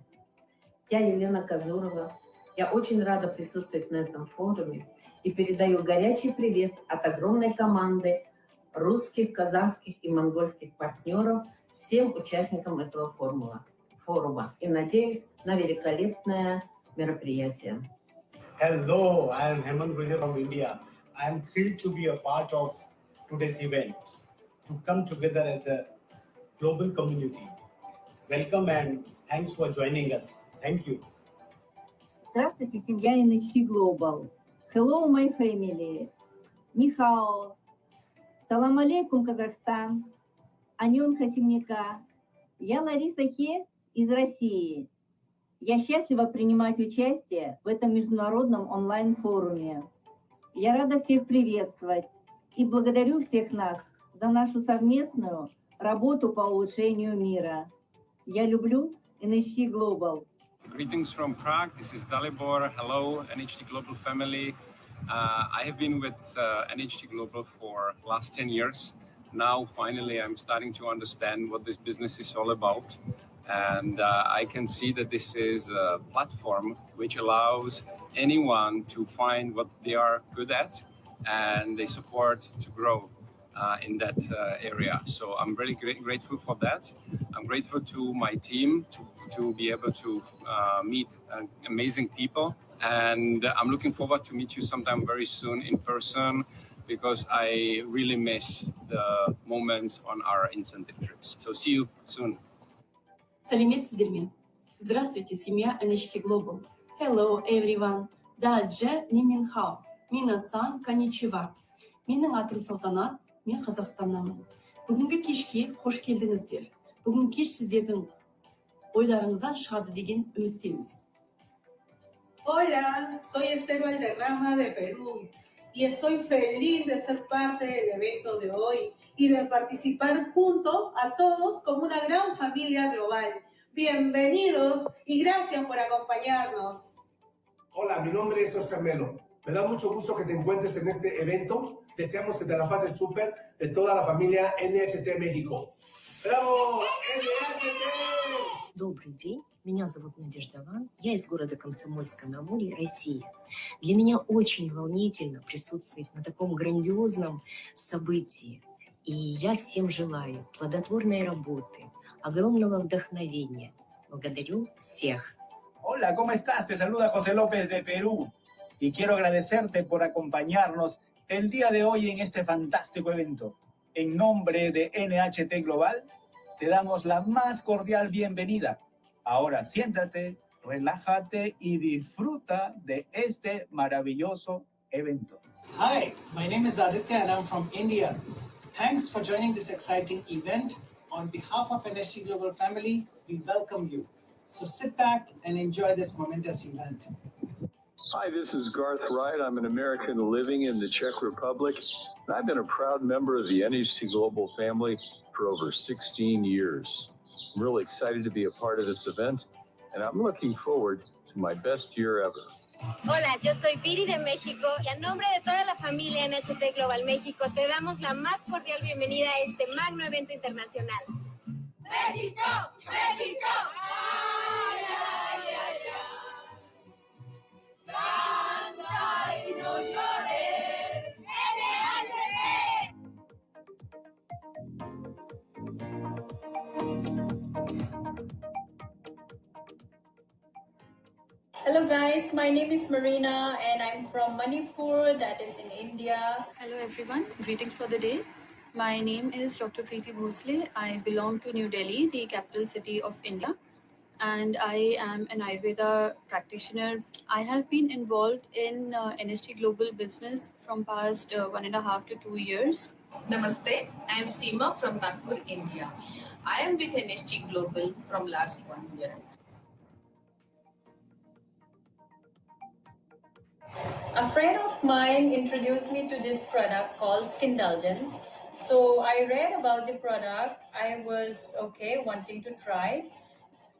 Я Елена Казурова. Я очень рада присутствовать на этом форуме и передаю горячий привет от огромной команды русских, казахских и монгольских партнеров всем участникам этого форума. И надеюсь на великолепное мероприятие. Hello, I am Hemant Gujjar from India. I am thrilled to be a part of today's event, to come together as a global community. Welcome and thanks for joining us. Thank you. Здравствуйте, семья NHT GLOBAL. Hello, my family. Ни хао. Салам алейкум, Казахстан. Аньон хасимника. Я Лариса Хе из России. Я счастлива принимать участие в этом международном онлайн-форуме. Я рада всех приветствовать и благодарю всех нас за нашу совместную работу по улучшению мира. Я люблю NHT Global. Greetings from Prague. This is Dalibor. Hello, NHT Global family. I have been with NHT Global for the last 10 years. Now, finally, I'm starting to understand what this business is all about. And I can see that this is a platform which allows anyone to find what they are good at, and they support to grow in that area. So I'm really grateful for that. I'm grateful to my team to be able to meet amazing people. And I'm looking forward to meet you sometime very soon in person, because I really miss the moments on our incentive trips. So see you soon. Салимет сидермен. Здравствуйте, семья NHT Global. Hello, everyone. Даджа Ниминхао. Минасан коничева. Менің атым Салтанат, мен Қазақстаннанмын. Бүгінгі кешке қош келдіңіздер. Бүгінгі кеш сіздердің ойларыңыздан шығады деген үміттеміз. Hola, soy Esther Valderrama de Perú y estoy feliz de ser parte del evento de hoy y de participar junto a todos como una gran familia global. Bienvenidos y gracias por acompañarnos. Hola, mi nombre es Oscar Melo. Me da mucho gusto que te encuentres en este evento. Deseamos que te la pases súper de toda la familia NHT México. ¡Bravo! NHT! Добрый день, меня зовут Надежда Ван, я из города Комсомольска-на-Амуре, Россия. Для меня очень волнительно присутствовать на таком грандиозном событии. И я всем желаю плодотворной работы, огромного вдохновения. Благодарю всех. Hola, ¿cómo estás? Te saluda José López de Perú y quiero agradecerte por acompañarnos el día de hoy en este fantástico evento. En nombre de NHT Global, te damos la más cordial bienvenida. Ahora siéntate, relájate y disfruta de este maravilloso evento. Hi, my name is Aditya and I'm from India. Thanks for joining this exciting event. On behalf of NHT Global family, we welcome you. So sit back and enjoy this momentous event. Hi, this is Garth Wright. I'm an American living in the Czech Republic. And I've been a proud member of the NHT Global family for over 16 years. I'm really excited to be a part of this event, and I'm looking forward to my best year ever. Hola, yo soy Viri de México y a nombre de toda la familia NHT Global México te damos la más cordial bienvenida a este magno evento internacional. ¡México! ¡México! ¡Ay, ay, ay, ay! ¡Canta y no llores! ¡NHT! Hello guys, my name is Marina and I'm from Manipur, that is in India. Hello everyone, greetings for the day. My name is Dr. Preeti Bhosle. I belong to New Delhi, the capital city of India, and I am an Ayurveda practitioner. I have been involved in NHT Global business from past 1.5 to 2 years. Namaste, I am Seema from Nagpur, India. I am with NHT Global from last 1 year. A friend of mine introduced me to this product called Skindulgence. So I read about the product. I was wanting to try.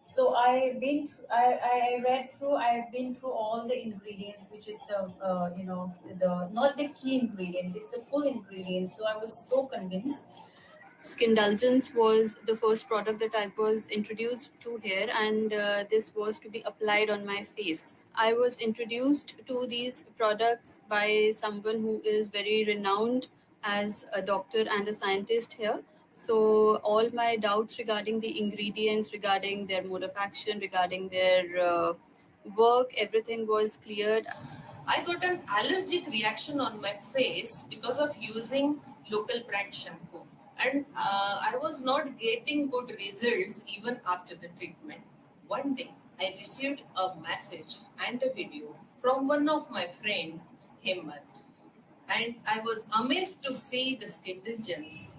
So I've read through. I've been through all the ingredients, which is the the not the key ingredients. It's the full ingredients. So I was so convinced. Skindulgence was the first product that I was introduced to here, and this was to be applied on my face. I was introduced to these products by someone who is very renowned as a doctor and a scientist here. So all my doubts regarding the ingredients, regarding their mode of action, regarding their work, everything was cleared. I got an allergic reaction on my face because of using local brand shampoo. And I was not getting good results even after the treatment. One day, I received a message and a video from one of my friend, Hemant. And I was amazed to see the Skindulgence.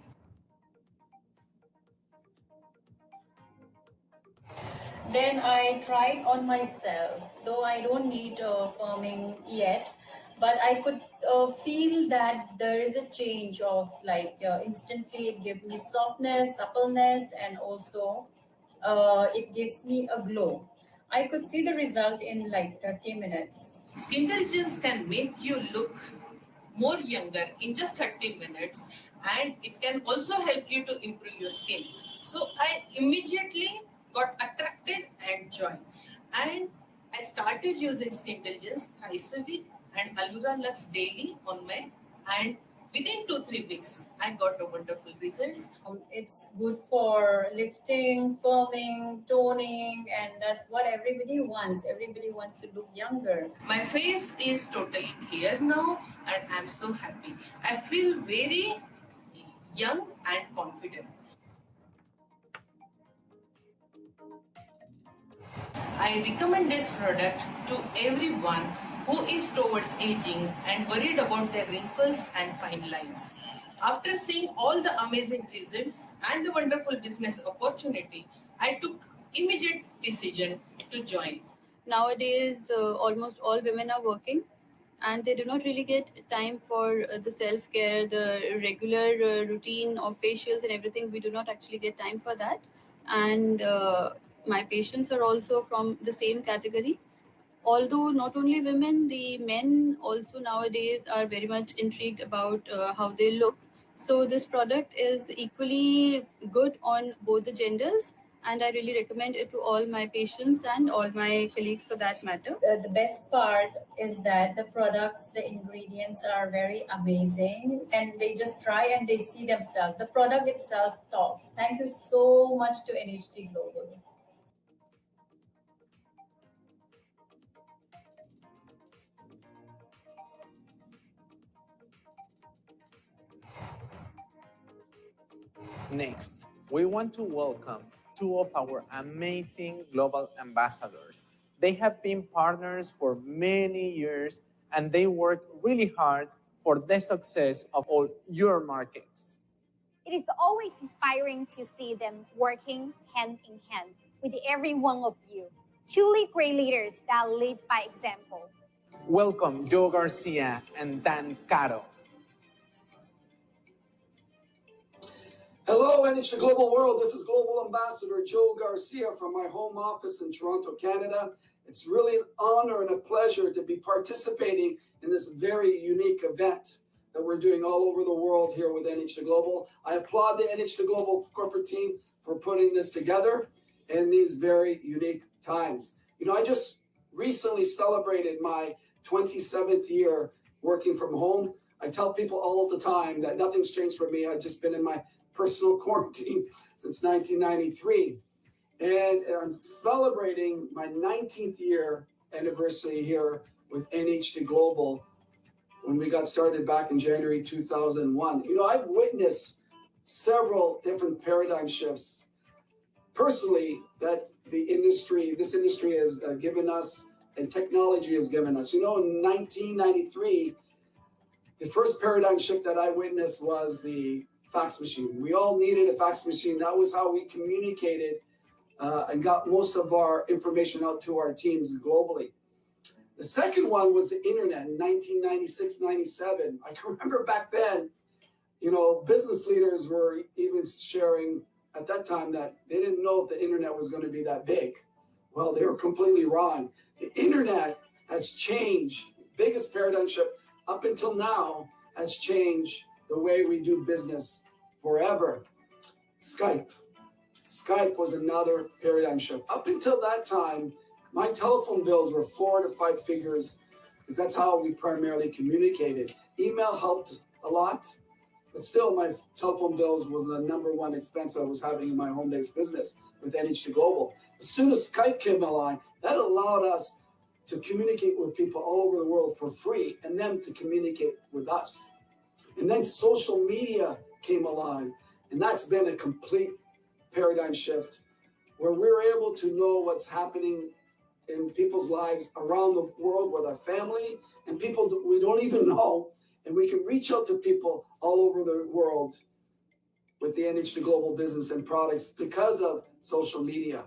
Then I tried on myself, though I don't need firming yet, but I could feel that there is a change of instantly it gives me softness, suppleness, and also it gives me a glow. I could see the result in like 30 minutes. Skindulgence can make you look more younger in just 30 minutes, and it can also help you to improve your skin. So I immediately got attracted and joined. And I started using Skindulgence thrice a week and Allura Lux daily on my, and within 2-3 weeks, I got a wonderful results. It's good for lifting, firming, toning, and that's what everybody wants. Everybody wants to look younger. My face is totally clear now, and I'm so happy. I feel very young and confident. I recommend this product to everyone who is towards aging and worried about their wrinkles and fine lines. After seeing all the amazing results and the wonderful business opportunity, I took immediate decision to join. Nowadays, almost all women are working and they do not really get time for the self-care, the regular routine of facials and everything. We do not actually get time for that. And my patients are also from the same category. Although not only women, the men also nowadays are very much intrigued about how they look. So this product is equally good on both the genders, and I really recommend it to all my patients and all my colleagues for that matter. The best part is that the products, the ingredients are very amazing, and they just try and they see themselves. The product itself top. Thank you so much to NHT Global. Next, we want to welcome two of our amazing global ambassadors. They have been partners for many years and they work really hard for the success of all your markets. It is always inspiring to see them working hand in hand with every one of you. Truly great leaders that lead by example. Welcome Joe Garcia and Dan Caro. Hello, NHT Global World. This is Global Ambassador Joe Garcia from my home office in Toronto, Canada. It's really an honor and a pleasure to be participating in this very unique event that we're doing all over the world here with NHT Global. I applaud the NHT Global corporate team for putting this together in these very unique times. You know, I just recently celebrated my 27th year working from home. I tell people all the time that nothing's changed for me. I've just been in my personal quarantine since 1993. And I'm celebrating my 19th year anniversary here with NHT Global when we got started back in January 2001. You know, I've witnessed several different paradigm shifts personally that this industry has given us and technology has given us. You know, in 1993, the first paradigm shift that I witnessed was the fax machine. We all needed a fax machine. That was how we communicated and got most of our information out to our teams globally. The second one was the internet in 1996, 97. I can remember back then, you know, business leaders were even sharing at that time that they didn't know if the internet was going to be that big. Well, they were completely wrong. The internet has changed. Biggest paradigm shift up until now has changed the way we do business forever. Skype. Skype was another paradigm shift. Up until that time, my telephone bills were 4 to 5 figures because that's how we primarily communicated. Email helped a lot, but still my telephone bills was the number one expense I was having in my home-based business with NHT Global. As soon as Skype came along, that allowed us to communicate with people all over the world for free and them to communicate with us. And then social media came along, and that's been a complete paradigm shift where we're able to know what's happening in people's lives around the world with our family and people we don't even know. And we can reach out to people all over the world with the NHT Global business and products because of social media.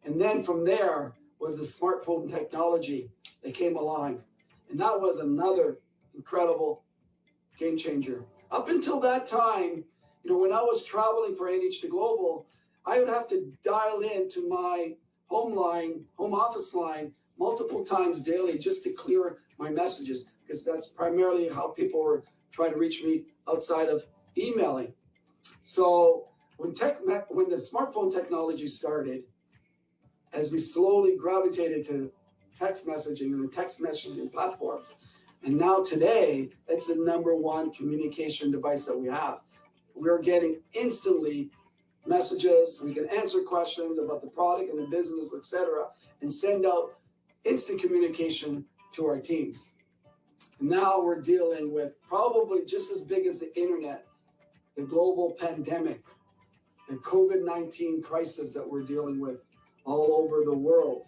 And then from there was the smartphone technology that came along. And that was another incredible game changer. Up until that time, when I was traveling for NHT Global, I would have to dial into my home office line, multiple times daily just to clear my messages, because that's primarily how people were trying to reach me outside of emailing. So when the smartphone technology started, as we slowly gravitated to text messaging and the text messaging platforms, and now today, it's the number one communication device that we have. We're getting instantly messages. We can answer questions about the product and the business, etc., and send out instant communication to our teams. And now we're dealing with probably just as big as the internet, the global pandemic, the COVID-19 crisis that we're dealing with all over the world.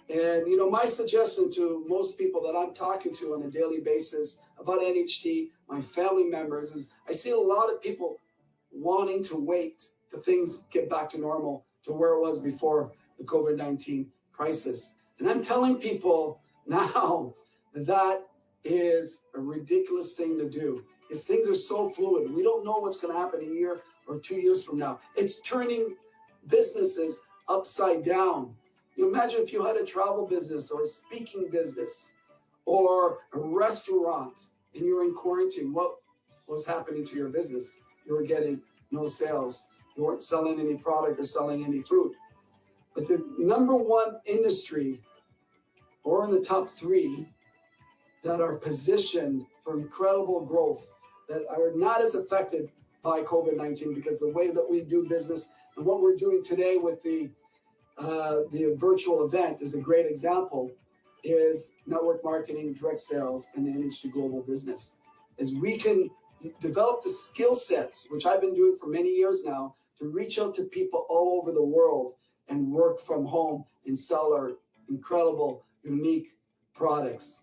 And, my suggestion to most people that I'm talking to on a daily basis about NHT, my family members, is I see a lot of people wanting to wait till things get back to normal, to where it was before the COVID-19 crisis. And I'm telling people now that is a ridiculous thing to do, because things are so fluid. We don't know what's going to happen a year or 2 years from now. It's turning businesses upside down. You imagine if you had a travel business or a speaking business or a restaurant and you were in quarantine, what was happening to your business? You were getting no sales. You weren't selling any product or selling any food. But the number one industry, or in the top 3, that are positioned for incredible growth, that are not as affected by COVID-19, because the way that we do business and what we're doing today with the virtual event is a great example, is network marketing, direct sales, and the NHT Global business. As we can develop the skill sets, which I've been doing for many years now, to reach out to people all over the world and work from home and sell our incredible, unique products.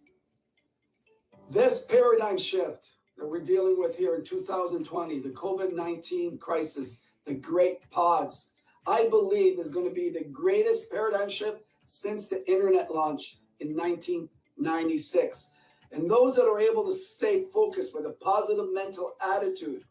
This paradigm shift that we're dealing with here in 2020, the COVID-19 crisis, the great pause, I believe is going to be the greatest paradigm shift since the internet launch in 1996. And those that are able to stay focused with a positive mental attitude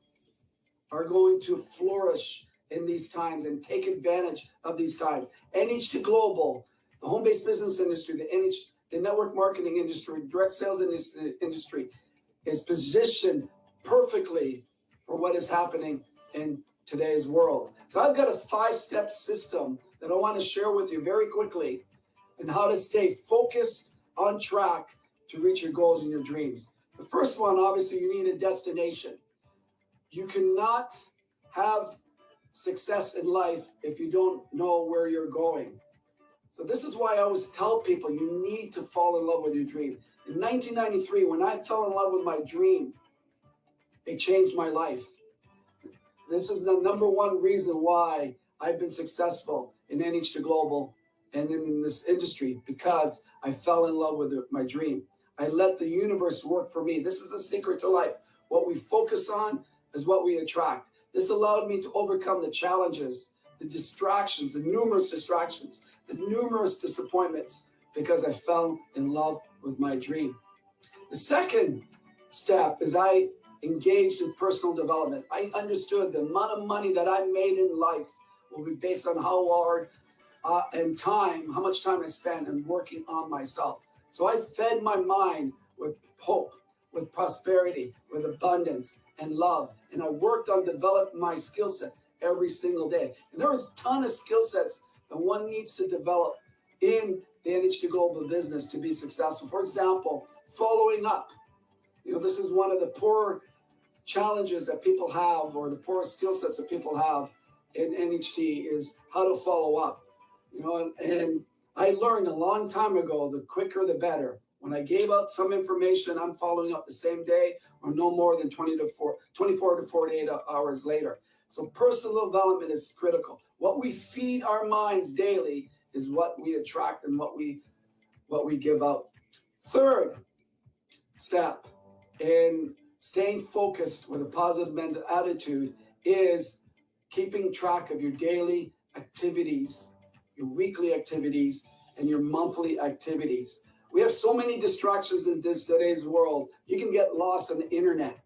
are going to flourish in these times and take advantage of these times. NHT Global, the home-based business industry, the network marketing industry, direct sales industry is positioned perfectly for what is happening in today's world. So I've got a 5-step system that I want to share with you very quickly, and how to stay focused, on track to reach your goals and your dreams. The first one, obviously, you need a destination. You cannot have success in life if you don't know where you're going. So this is why I always tell people you need to fall in love with your dream. In 1993, when I fell in love with my dream, it changed my life. This is the number one reason why I've been successful in NHT Global and in this industry, because I fell in love with my dream. I let the universe work for me. This is the secret to life. What we focus on is what we attract. This allowed me to overcome the challenges, the distractions, the numerous distractions, the numerous disappointments, because I fell in love with my dream. The second step is I engaged in personal development. I understood the amount of money that I made in life will be based on how hard and time, how much time I spend in working on myself. So I fed my mind with hope, with prosperity, with abundance and love. And I worked on developing my skill sets every single day. And there was a ton of skill sets that one needs to develop in the NHT Global business to be successful. For example, following up. This is one of the poor challenges that people have, or the poor skill sets that people have in NHT, is how to follow up. And I learned a long time ago, the quicker the better. When I gave out some information, I'm following up the same day or no more than 24 to 48 hours later. So personal development is critical. What we feed our minds daily is what we attract and what we give out. Third step in staying focused with a positive mental attitude is keeping track of your daily activities, your weekly activities, and your monthly activities. We have so many distractions in today's world. You can get lost on the internet.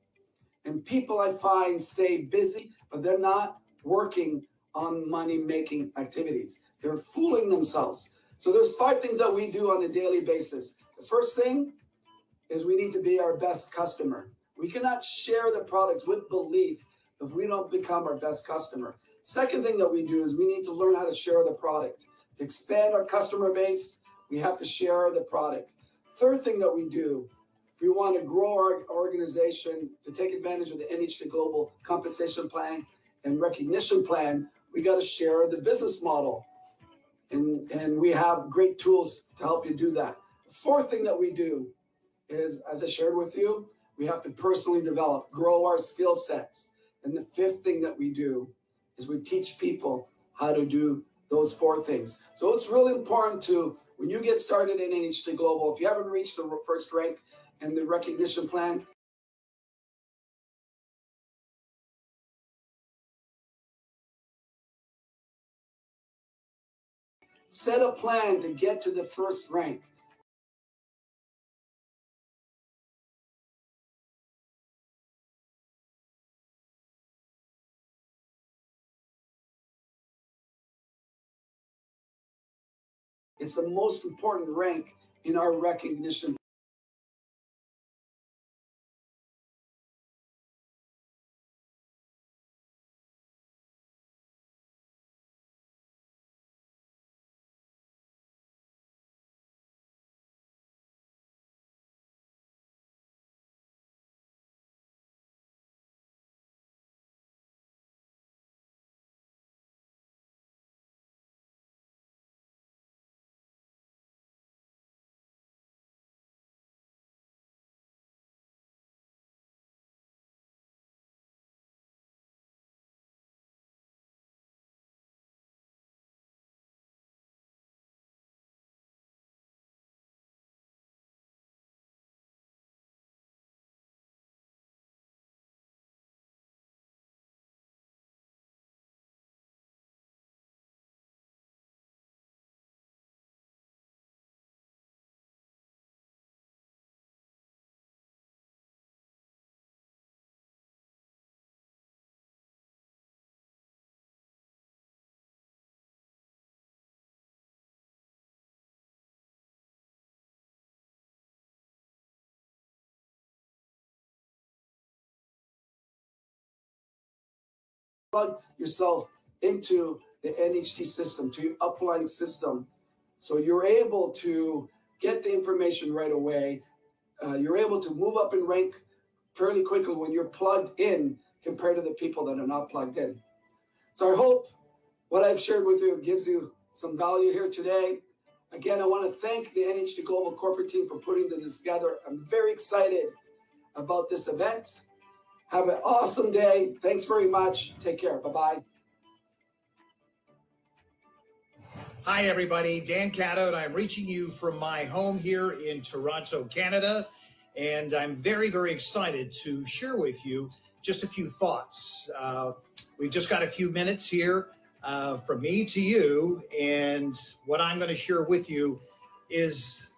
And people, I find, stay busy, but they're not working on money-making activities. They're fooling themselves. So there's 5 things that we do on a daily basis. The first thing is we need to be our best customer. We cannot share the products with belief if we don't become our best customer. Second thing that we do is we need to learn how to share the product. To expand our customer base, we have to share the product. Third thing that we do, if we want to grow our organization, to take advantage of the NHT Global compensation plan and recognition plan, we got to share the business model. And we have great tools to help you do that. The fourth thing that we do is, as I shared with you, we have to personally develop, grow our skill sets. And the fifth thing that we do is we teach people how to do those 4 things. So it's really important to, when you get started in NHT Global, if you haven't reached the first rank in the recognition plan, set a plan to get to the first rank. It's the most important rank in our recognition. Plug yourself into the NHT system, to your upline system, so you're able to get the information right away. You're able to move up in rank fairly quickly when you're plugged in compared to the people that are not plugged in. So I hope what I've shared with you gives you some value here today. Again, I want to thank the NHT Global corporate team for putting this together. I'm very excited about this event. Have an awesome day. Thanks very much. Take care. Bye-bye. Hi, everybody. Dan Caddo, and I'm reaching you from my home here in Toronto, Canada. And I'm very, very excited to share with you just a few thoughts. We've just got a few minutes here from me to you. And what I'm going to share with you is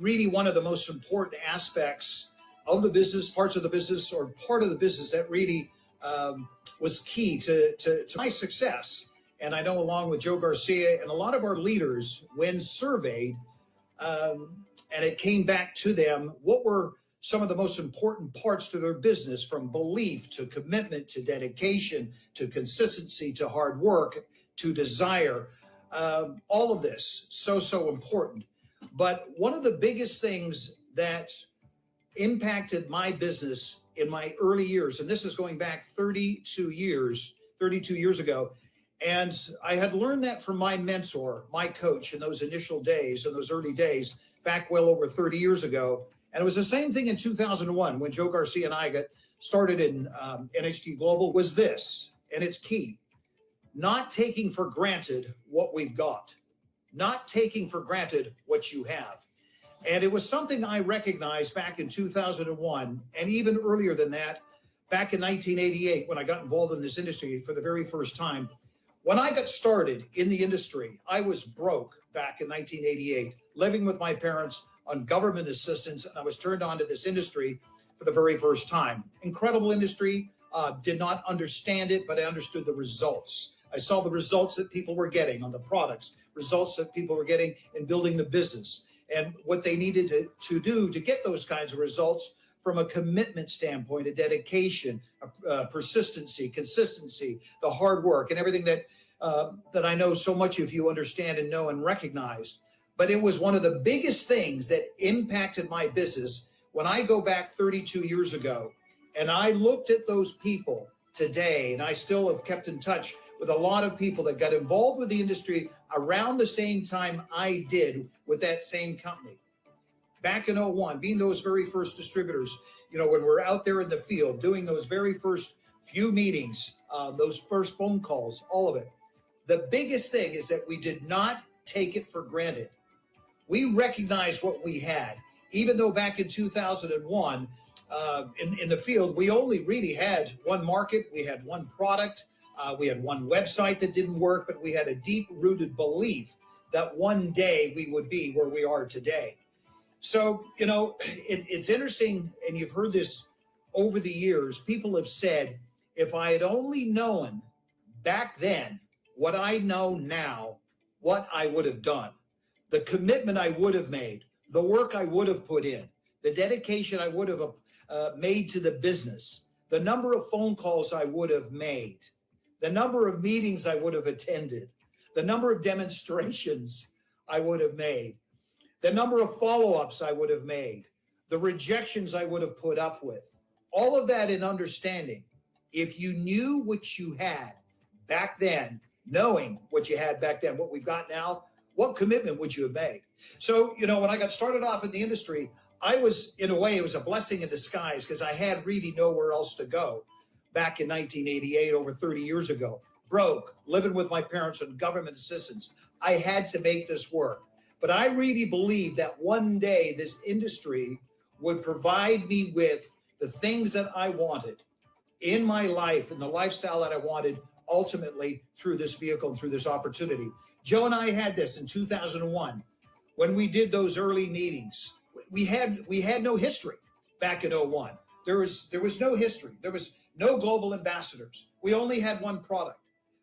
really one of the most important aspects of the business, parts of the business, or part of the business that really was key to my success. And I know along with Joe Garcia and a lot of our leaders, when surveyed, and it came back to them, what were some of the most important parts to their business, from belief to commitment to dedication to consistency to hard work to desire. All of this, so important. But one of the biggest things that impacted my business in my early years, and this is going back 32 years ago, and I had learned that from my mentor, my coach in those initial days, in those early days, back well over 30 years ago. And it was the same thing in 2001 when Joe Garcia and I got started in NHT Global, was this, and it's key: not taking for granted what we've got, not taking for granted what you have. And it was something I recognized back in 2001, and even earlier than that, back in 1988, when I got involved in this industry for the very first time. When I got started in the industry, I was broke back in 1988, living with my parents on government assistance, and I was turned on to this industry for the very first time. Incredible industry, did not understand it, but I understood the results. I saw the results that people were getting on the products, results that people were getting in building the business, and what they needed to do to get those kinds of results from a commitment standpoint, a dedication, persistency, consistency, the hard work, and everything that I know so much of you understand and know and recognize. But it was one of the biggest things that impacted my business when I go back 32 years ago, and I looked at those people today, and I still have kept in touch with a lot of people that got involved with the industry around the same time I did with that same company. Back in 01, being those very first distributors, when we're out there in the field, doing those very first few meetings, those first phone calls, all of it. The biggest thing is that we did not take it for granted. We recognized what we had, even though back in 2001, in the field, we only really had one market, we had one product, we had one website that didn't work, but we had a deep-rooted belief that one day we would be where we are today. So, it's interesting, and you've heard this over the years. People have said, if I had only known back then what I know now, what I would have done, the commitment I would have made, the work I would have put in, the dedication I would have made to the business, the number of phone calls I would have made, the number of meetings I would have attended, the number of demonstrations I would have made, the number of follow-ups I would have made, the rejections I would have put up with, all of that in understanding. If you knew what you had back then, knowing what you had back then, what we've got now, what commitment would you have made? So, when I got started off in the industry, I was, in a way, it was a blessing in disguise, because I had really nowhere else to go back in 1988, over 30 years ago. Broke, living with my parents on government assistance. I had to make this work. But I really believed that one day this industry would provide me with the things that I wanted in my life and the lifestyle that I wanted ultimately through this vehicle and through this opportunity. Joe and I had this in 2001 when we did those early meetings. We had no history back in 01. There was no history. There was no global ambassadors. We only had one product.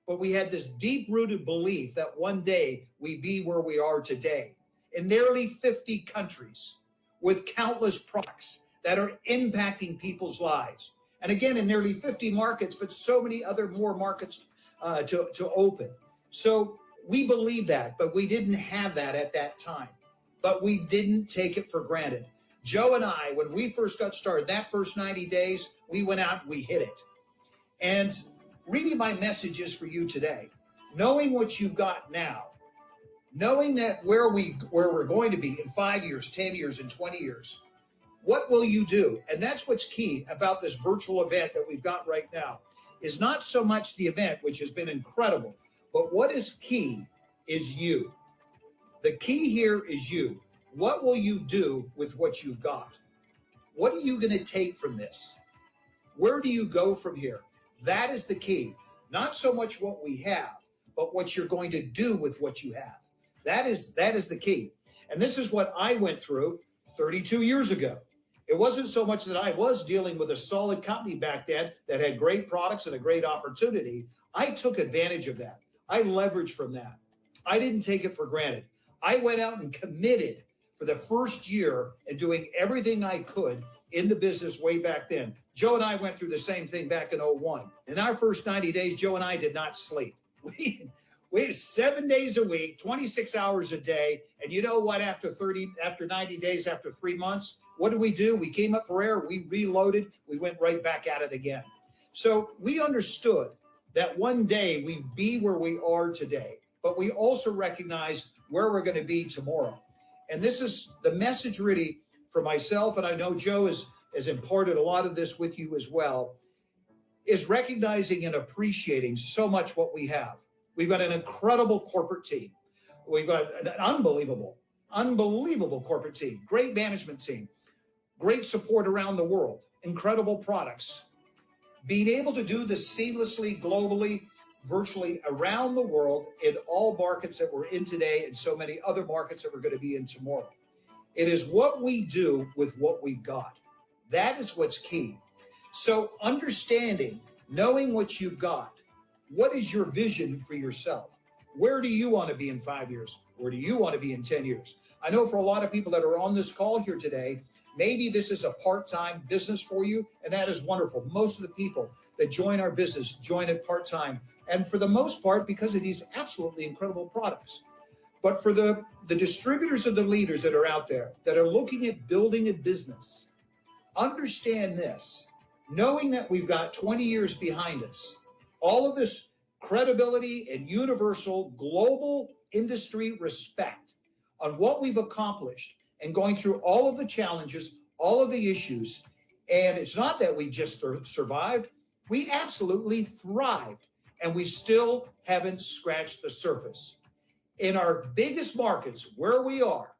But we had this deep-rooted belief that one day we'd be where we are today in nearly 50 countries with countless products that are impacting people's lives. And again, in nearly 50 markets, but so many other more markets to open. So we believe that, but we didn't have that at that time. But we didn't take it for granted. Joe and I, when we first got started, that first 90 days, we went out and we hit it. And really, my message is for you today, knowing what you've got now, knowing that where we're going to be in 5 years, 10 years, and 20 years, what will you do? And that's what's key about this virtual event that we've got right now, is not so much the event, which has been incredible, but what is key is you. The key here is you. What will you do with what you've got? What are you going to take from this? Where do you go from here? That is the key. Not so much what we have, but what you're going to do with what you have. That is the key. And this is what I went through 32 years ago. It wasn't so much that I was dealing with a solid company back then that had great products and a great opportunity. I took advantage of that. I leveraged from that. I didn't take it for granted. I went out and committed for the first year and doing everything I could in the business way back then. Joe and I went through the same thing back in 01. In our first 90 days, Joe and I did not sleep. We 7 days a week, 26 hours a day. And you know what? After 90 days, after 3 months, what did we do? We came up for air. We reloaded. We went right back at it again. So we understood that one day we'd be where we are today, but we also recognize where we're going to be tomorrow. And this is the message really for myself, and I know Joe has imparted a lot of this with you as well, is recognizing and appreciating so much what we have. We've got an incredible corporate team. We've got an unbelievable corporate team, great management team, great support around the world, incredible products. Being able to do this seamlessly, globally, virtually around the world in all markets that we're in today and so many other markets that we're going to be in tomorrow. It is what we do with what we've got. That is what's key. So understanding, knowing what you've got, what is your vision for yourself? Where do you want to be in 5 years? Where do you want to be in 10 years? I know for a lot of people that are on this call here today, maybe this is a part-time business for you, and that is wonderful. Most of the people that join our business join it part-time, and for the most part, because of these absolutely incredible products. But for the distributors and the leaders that are out there that are looking at building a business, understand this, knowing that we've got 20 years behind us, all of this credibility and universal global industry respect on what we've accomplished and going through all of the challenges, all of the issues. And it's not that we just survived, we absolutely thrived, and we still haven't scratched the surface. In our biggest markets where we are,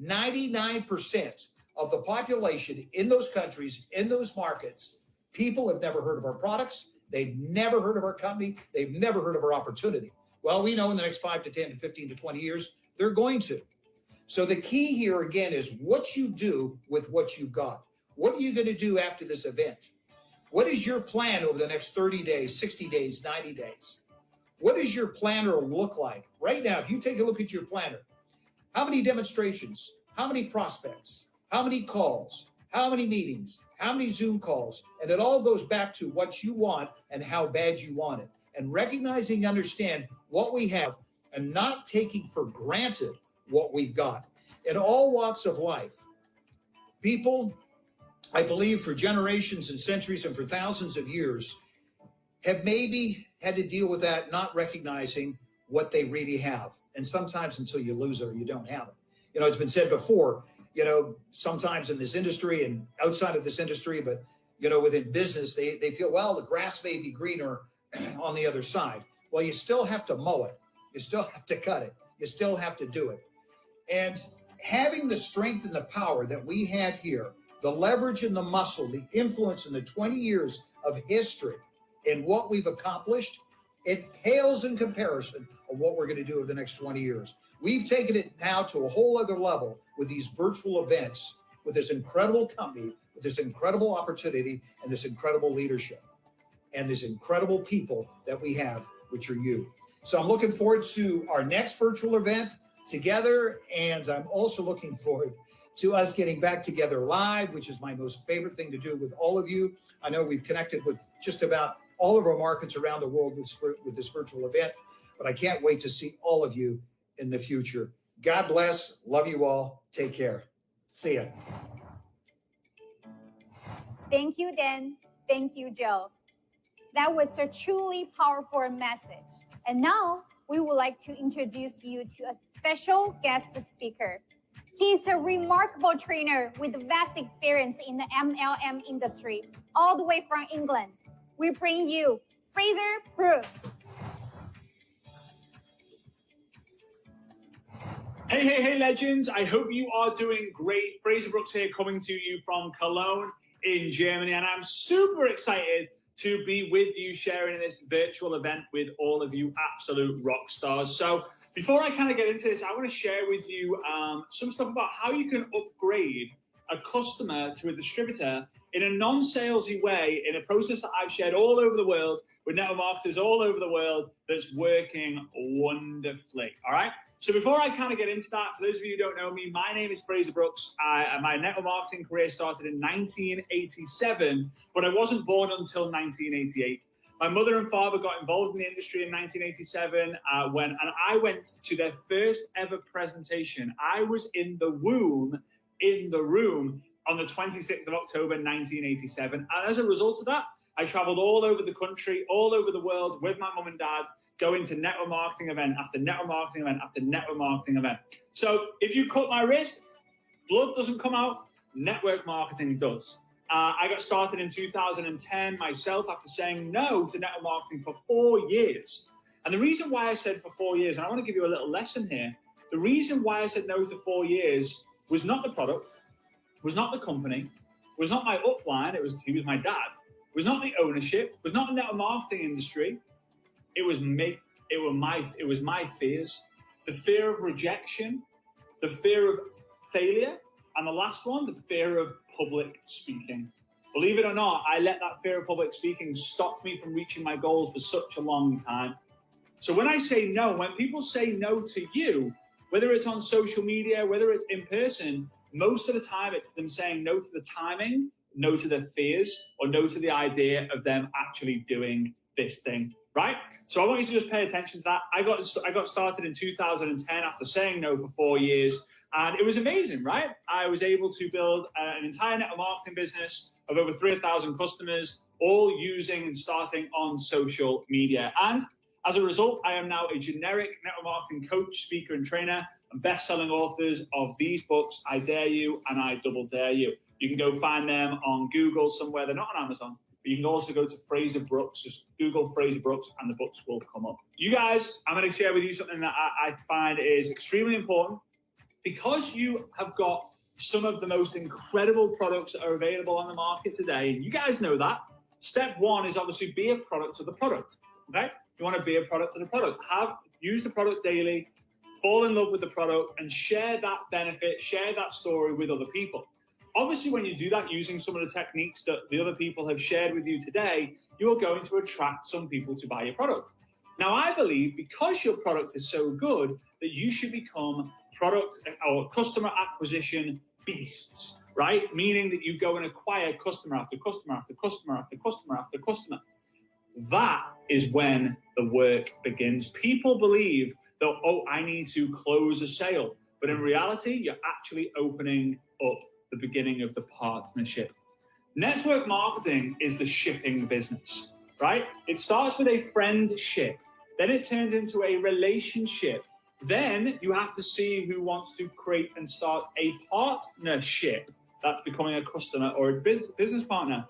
99% of the population in those countries, in those markets, people have never heard of our products. They've never heard of our company. They've never heard of our opportunity. Well, we know in the next 5 to 10 to 15 to 20 years, they're going to. So the key here, again, is what you do with what you've got. What are you going to do after this event? What is your plan over the next 30 days, 60 days, 90 days? What does your planner look like? Right now, if you take a look at your planner, how many demonstrations, how many prospects, how many calls, how many meetings, how many Zoom calls, and it all goes back to what you want and how bad you want it. And recognizing, understand what we have and not taking for granted what we've got. In all walks of life, people, I believe for generations and centuries and for thousands of years, have maybe had to deal with that, not recognizing what they really have. And sometimes until you lose it or you don't have it. You know, it's been said before, you know, sometimes in this industry and outside of this industry, but, you know, within business, they feel, well, the grass may be greener on the other side. Well, you still have to mow it. You still have to cut it. You still have to do it. And having the strength and the power that we have here, the leverage and the muscle, the influence in the 20 years of history and what we've accomplished, it pales in comparison of what we're going to do over the next 20 years. We've taken it now to a whole other level with these virtual events, with this incredible company, with this incredible opportunity, and this incredible leadership, and these incredible people that we have, which are you. So I'm looking forward to our next virtual event together, and I'm also looking forward to us getting back together live, which is my most favorite thing to do with all of you. I know we've connected with just about all of our markets around the world with this virtual event, but I can't wait to see all of you in the future. God bless. Love you all. Take care. See ya. Thank you, Dan. Thank you, Joe. That was a truly powerful message. And now we would like to introduce you to a special guest speaker. He's a remarkable trainer with vast experience in the MLM industry, all the way from England. We bring you Fraser Brooks. Hey, legends. I hope you are doing great. Fraser Brooks here, coming to you from Cologne in Germany. And I'm super excited to be with you, sharing this virtual event with all of you absolute rock stars. So before I kind of get into this, I want to share with you some stuff about how you can upgrade a customer to a distributor in a non-salesy way, in a process that I've shared all over the world with network marketers all over the world, that's working wonderfully. All right. So before I kind of get into that, for those of you who don't know me, my name is Fraser Brooks. My network marketing career started in 1987, but I wasn't born until 1988. My mother and father got involved in the industry in 1987 and I went to their first ever presentation. I was in the room on the 26th of October, 1987. And as a result of that, I traveled all over the country, all over the world with my mum and dad, going to network marketing event after network marketing event after network marketing event. So if you cut my wrist, blood doesn't come out, network marketing does. I got started in 2010 myself after saying no to network marketing for 4 years. And the reason why I said for 4 years, and I want to give you a little lesson here, the reason why I said no to 4 years was not the product, was not the company, was not my upline, he was my dad, was not the ownership, was not the network marketing industry. It was me. It was my fears, the fear of rejection, the fear of failure, and the last one, the fear of public speaking. Believe it or not, I let that fear of public speaking stop me from reaching my goals for such a long time. So when I say no, when people say no to you, whether it's on social media, whether it's in person, most of the time it's them saying no to the timing, no to their fears, or no to the idea of them actually doing this thing, right? So I want you to just pay attention to that. I got started in 2010 after saying no for 4 years, and it was amazing, right? I was able to build an entire network marketing business of over 300,000 customers, all using and starting on social media. And as a result, I am now a generic network marketing coach, speaker, and trainer, and best-selling authors of these books, I Dare You and I Double Dare You. You can go find them on Google somewhere. They're not on Amazon, but you can also go to Fraser Brooks. Just Google Fraser Brooks and the books will come up. You guys, I'm going to share with you something that I find is extremely important. Because you have got some of the most incredible products that are available on the market today, and you guys know that, step one is obviously be a product of the product, okay? You want to be a product of the product. Use the product daily, fall in love with the product, and share that benefit, share that story with other people. Obviously, when you do that using some of the techniques that the other people have shared with you today, you are going to attract some people to buy your product. Now, I believe because your product is so good that you should become product or customer acquisition beasts, right? Meaning that you go and acquire customer after customer after customer after customer after customer. That is when the work begins. People believe that, oh, I need to close a sale. But in reality, you're actually opening up the beginning of the partnership. Network marketing is the shipping business, right? It starts with a friendship. Then it turns into a relationship. Then you have to see who wants to create and start a partnership. That's becoming a customer or a business partner.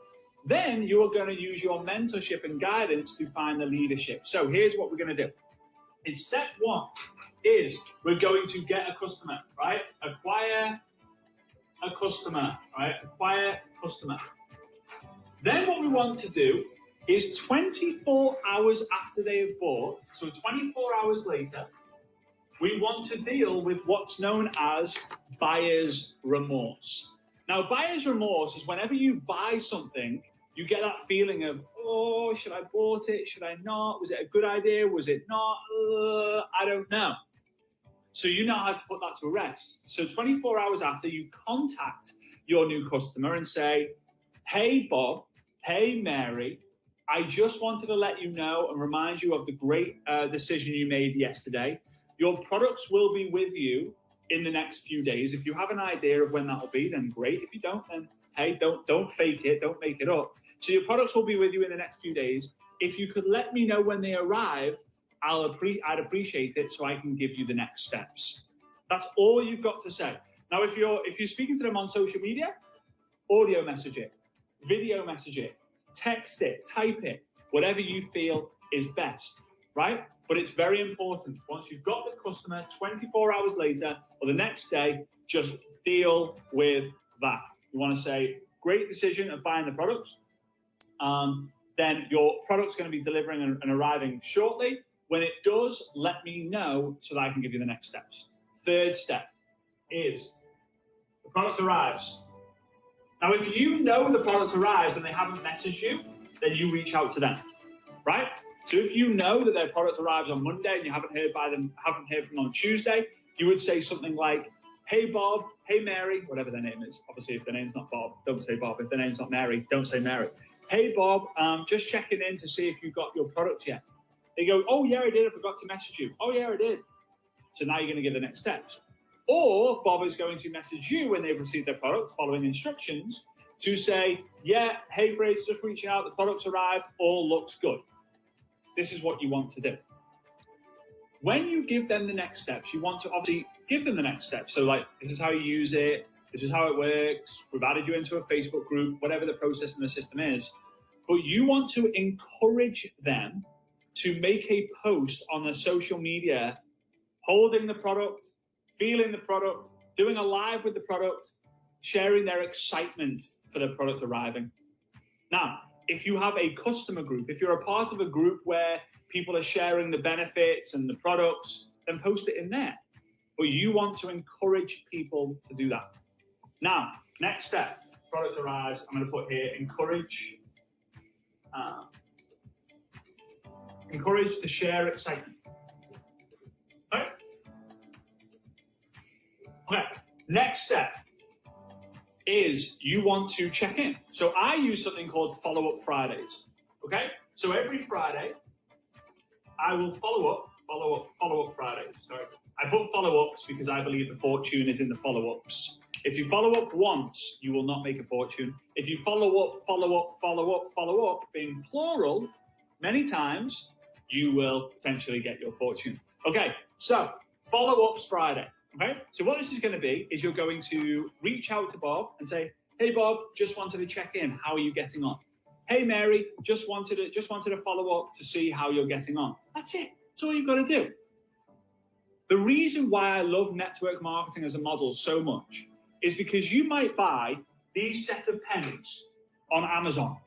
Then you are going to use your mentorship and guidance to find the leadership. So here's what we're going to do. In step one is we're going to get a customer, right? Acquire a customer, right? Acquire a customer. Then what we want to do is 24 hours after they have bought, so 24 hours later, we want to deal with what's known as buyer's remorse. Now, buyer's remorse is whenever you buy something, you get that feeling of, oh, should I bought it? Should I not? Was it a good idea? Was it not? I don't know. So you know how to put that to rest. So 24 hours after, you contact your new customer and say, hey, Bob, hey, Mary, I just wanted to let you know and remind you of the great decision you made yesterday. Your products will be with you in the next few days. If you have an idea of when that'll be, then great. If you don't, then hey, don't fake it, don't make it up. So your products will be with you in the next few days. If you could let me know when they arrive, I'd appreciate it so I can give you the next steps. That's all you've got to say. Now, if you're speaking to them on social media, audio message it, video message it, text it, type it, whatever you feel is best, right? But it's very important. Once you've got the customer, 24 hours later or the next day, just deal with that. You want to say, great decision of buying the products. Then your product's going to be delivering and arriving shortly. When it does, let me know so that I can give you the next steps. Third step is the product arrives. Now, if you know the product arrives and they haven't messaged you, then you reach out to them, right? So if you know that their product arrives on Monday and you haven't heard from them on Tuesday, you would say something like, hey, Bob, hey, Mary, whatever their name is. Obviously, if their name's not Bob, don't say Bob. If their name's not Mary, don't say Mary. Hey, Bob, just checking in to see if you got your product yet. They go, oh, yeah, I did. I forgot to message you. Oh, yeah, I did. So now you're going to give the next steps. Or Bob is going to message you when they've received their product, following instructions, to say, yeah, hey, Fraser, just reaching out. The product's arrived. All looks good. This is what you want to do. When you give them the next steps, you want to obviously give them the next steps. So like, this is how you use it. This is how it works. We've added you into a Facebook group, whatever the process in the system is. But you want to encourage them to make a post on their social media, holding the product, feeling the product, doing a live with the product, sharing their excitement for the product arriving. Now, if you have a customer group, if you're a part of a group where people are sharing the benefits and the products, then post it in there. But you want to encourage people to do that. Now, next step, product arrives. I'm going to put here, encourage to share excitement. Okay? Okay, next step is you want to check in. So I use something called follow-up Fridays. Okay? So every Friday, I will follow up Fridays. Sorry. I put follow-ups because I believe the fortune is in the follow-ups. If you follow up once, you will not make a fortune. If you follow up, being plural, many times, you will potentially get your fortune. Okay, so follow-ups Friday. Okay, so what this is going to be is you're going to reach out to Bob and say, hey, Bob, just wanted to check in. How are you getting on? Hey, Mary, just wanted to follow up to see how you're getting on. That's it. That's all you've got to do. The reason why I love network marketing as a model so much is because you might buy these set of pens on Amazon,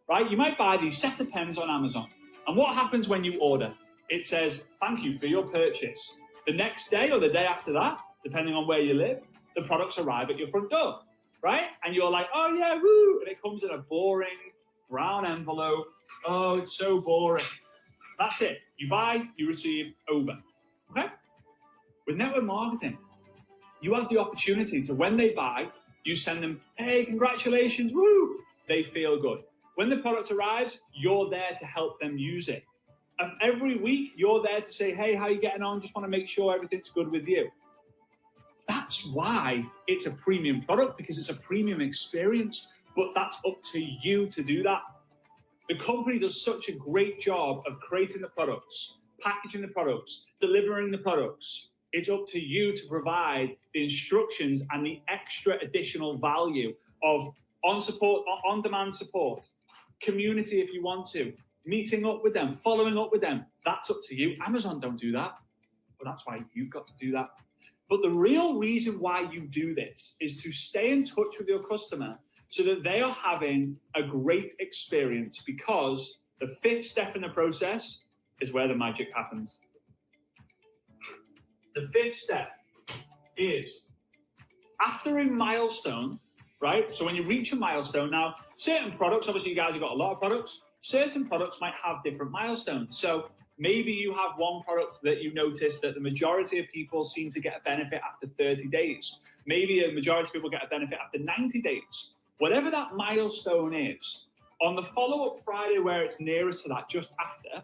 right? You might buy these set of pens on Amazon. And what happens when you order? It says, thank you for your purchase. The next day or the day after that, depending on where you live, the products arrive at your front door, right? And you're like, oh yeah, woo! And it comes in a boring brown envelope. Oh, it's so boring. That's it. You buy, you receive, over. Okay? With network marketing, you have the opportunity to, when they buy, you send them, hey, congratulations, woo! They feel good. When the product arrives, you're there to help them use it. And every week, you're there to say, hey, how are you getting on? Just want to make sure everything's good with you. That's why it's a premium product, because it's a premium experience, but that's up to you to do that. The company does such a great job of creating the products, packaging the products, delivering the products. It's up to you to provide the instructions and the extra additional value of on-demand support, community if you want to, meeting up with them, following up with them. That's up to you. Amazon don't do that. But that's why you've got to do that. But the real reason why you do this is to stay in touch with your customer so that they are having a great experience, because the fifth step in the process is where the magic happens. The fifth step is after a milestone, right? So when you reach a milestone, now certain products, obviously you guys have got a lot of products, certain products might have different milestones. So maybe you have one product that you notice that the majority of people seem to get a benefit after 30 days. Maybe a majority of people get a benefit after 90 days. Whatever that milestone is, on the follow-up Friday where it's nearest to that, just after,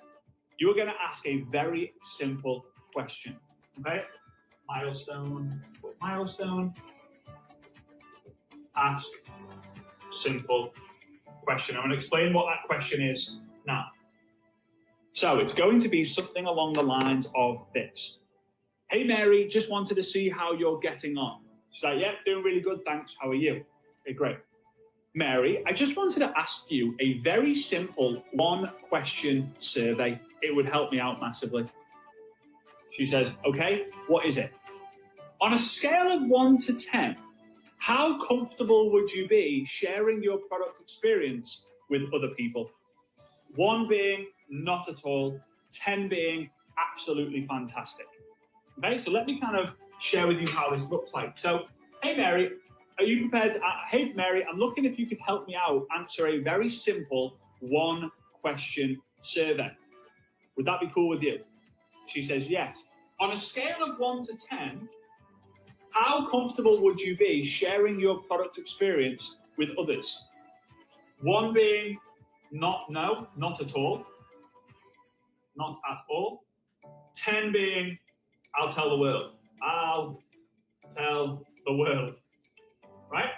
you're going to ask a very simple question. Okay? Milestone, ask simple question. I'm going to explain what that question is now. So it's going to be something along the lines of this. Hey, Mary, just wanted to see how you're getting on. She's like, yeah, doing really good, thanks. How are you? Okay, great. Mary, I just wanted to ask you a very simple one-question survey. It would help me out massively. She says, okay, what is it? On a scale of 1 to 10, how comfortable would you be sharing your product experience with other people? 1 being not at all, 10 being absolutely fantastic. Okay, so let me kind of share with you how this looks like. So, hey Mary, are you prepared to, hey Mary, I'm looking if you could help me out, answer a very simple 1-question survey. Would that be cool with you? She says yes. On a scale of 1 to 10, how comfortable would you be sharing your product experience with others? 1 being not at all. Not at all. 10 being, I'll tell the world. I'll tell the world. Right?